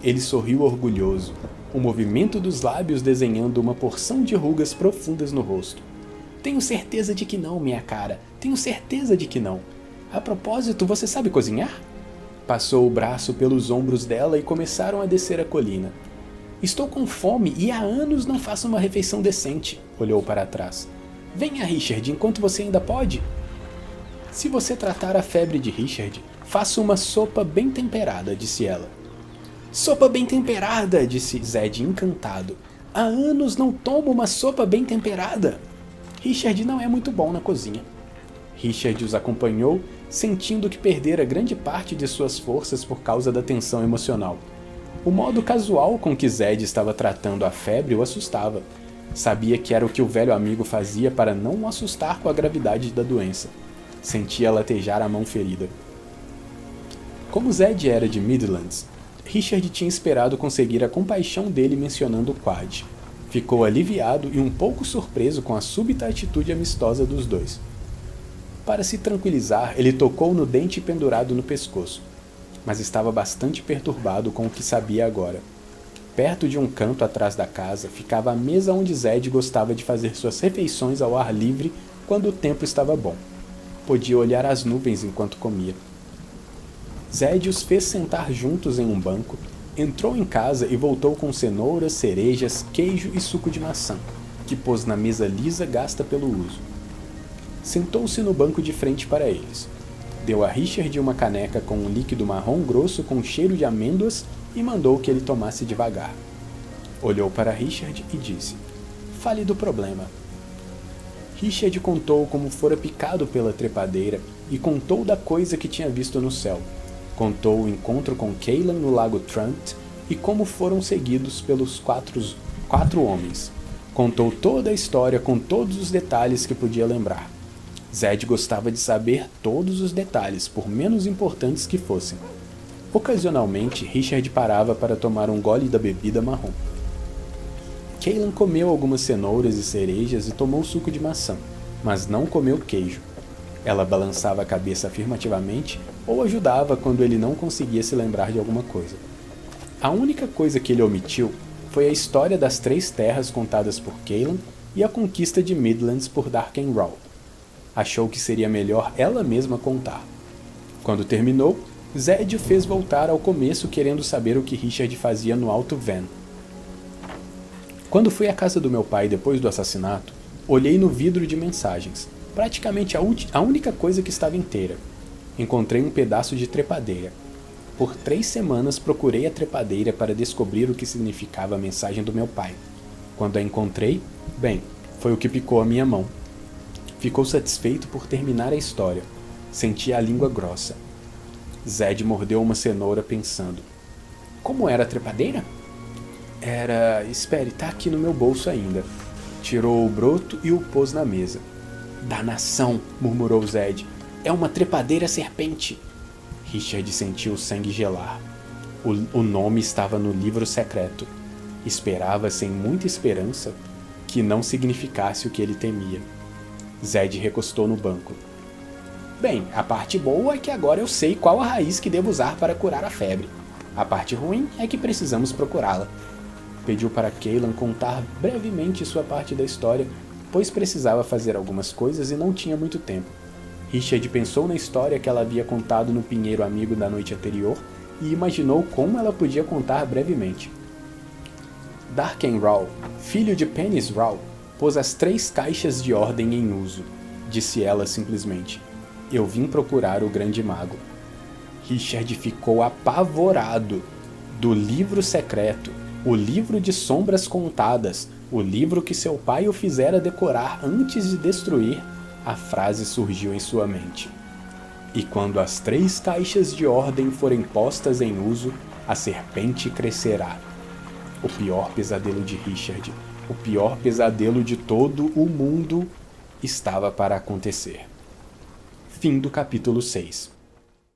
Ele sorriu orgulhoso, o movimento dos lábios desenhando uma porção de rugas profundas no rosto. Tenho certeza de que não, minha cara. Tenho certeza de que não. A propósito, você sabe cozinhar? Passou o braço pelos ombros dela e começaram a descer a colina. Estou com fome e há anos não faço uma refeição decente. Olhou para trás. Venha, Richard, enquanto você ainda pode. Se você tratar a febre de Richard, faça uma sopa bem temperada, disse ela. Sopa bem temperada, disse Zed encantado. Há anos não tomo uma sopa bem temperada. Richard não é muito bom na cozinha. Richard os acompanhou, sentindo que perdera grande parte de suas forças por causa da tensão emocional. O modo casual com que Zed estava tratando a febre o assustava. Sabia que era o que o velho amigo fazia para não o assustar com a gravidade da doença. Sentia latejar a mão ferida. Como Zed era de Midlands, Richard tinha esperado conseguir a compaixão dele mencionando o Quad. Ficou aliviado e um pouco surpreso com a súbita atitude amistosa dos dois. Para se tranquilizar, ele tocou no dente pendurado no pescoço, mas estava bastante perturbado com o que sabia agora. Perto de um canto atrás da casa ficava a mesa onde Zed gostava de fazer suas refeições ao ar livre quando o tempo estava bom. Podia olhar as nuvens enquanto comia. Zed os fez sentar juntos em um banco, entrou em casa e voltou com cenouras, cerejas, queijo e suco de maçã, que pôs na mesa lisa gasta pelo uso. Sentou-se no banco de frente para eles. Deu a Richard uma caneca com um líquido marrom grosso com cheiro de amêndoas e mandou que ele tomasse devagar. Olhou para Richard e disse, fale do problema. Richard contou como fora picado pela trepadeira e contou da coisa que tinha visto no céu. Contou o encontro com Cailan no lago Trant e como foram seguidos pelos quatro homens. Contou toda a história com todos os detalhes que podia lembrar. Zed gostava de saber todos os detalhes, por menos importantes que fossem. Ocasionalmente, Richard parava para tomar um gole da bebida marrom. Cailan comeu algumas cenouras e cerejas e tomou suco de maçã, mas não comeu queijo. Ela balançava a cabeça afirmativamente ou ajudava quando ele não conseguia se lembrar de alguma coisa. A única coisa que ele omitiu foi a história das 3 terras contadas por Cailan e a conquista de Midlands por Darkenraw. Achou que seria melhor ela mesma contar. Quando terminou, Zed o fez voltar ao começo querendo saber o que Richard fazia no Alto Van. Quando fui à casa do meu pai depois do assassinato, olhei no vidro de mensagens, praticamente a única coisa que estava inteira. Encontrei um pedaço de trepadeira. Por 3 semanas procurei a trepadeira para descobrir o que significava a mensagem do meu pai. Quando a encontrei, bem, foi o que picou a minha mão. Ficou satisfeito por terminar a história. Sentia a língua grossa. Zed mordeu uma cenoura pensando. Como era a trepadeira? Era... Espere, tá aqui no meu bolso ainda. Tirou o broto e o pôs na mesa. Danação, murmurou Zed. É uma trepadeira serpente. Richard sentiu o sangue gelar. O nome estava no livro secreto. Esperava, sem muita esperança, que não significasse o que ele temia. Zed recostou no banco. Bem, a parte boa é que agora eu sei qual a raiz que devo usar para curar a febre. A parte ruim é que precisamos procurá-la. Pediu para Cailan contar brevemente sua parte da história, pois precisava fazer algumas coisas e não tinha muito tempo. Richard pensou na história que ela havia contado no pinheiro amigo da noite anterior e imaginou como ela podia contar brevemente. Darkenraw, filho de Pennis Raw, pôs as 3 caixas de ordem em uso, disse ela simplesmente. Eu vim procurar o grande mago. Richard ficou apavorado. Do livro secreto, o livro de sombras contadas, O livro que seu pai o fizera decorar antes de destruir, a frase surgiu em sua mente. E quando as 3 caixas de ordem forem postas em uso, a serpente crescerá. O pior pesadelo de Richard, o pior pesadelo de todo o mundo, estava para acontecer. Fim do capítulo 6.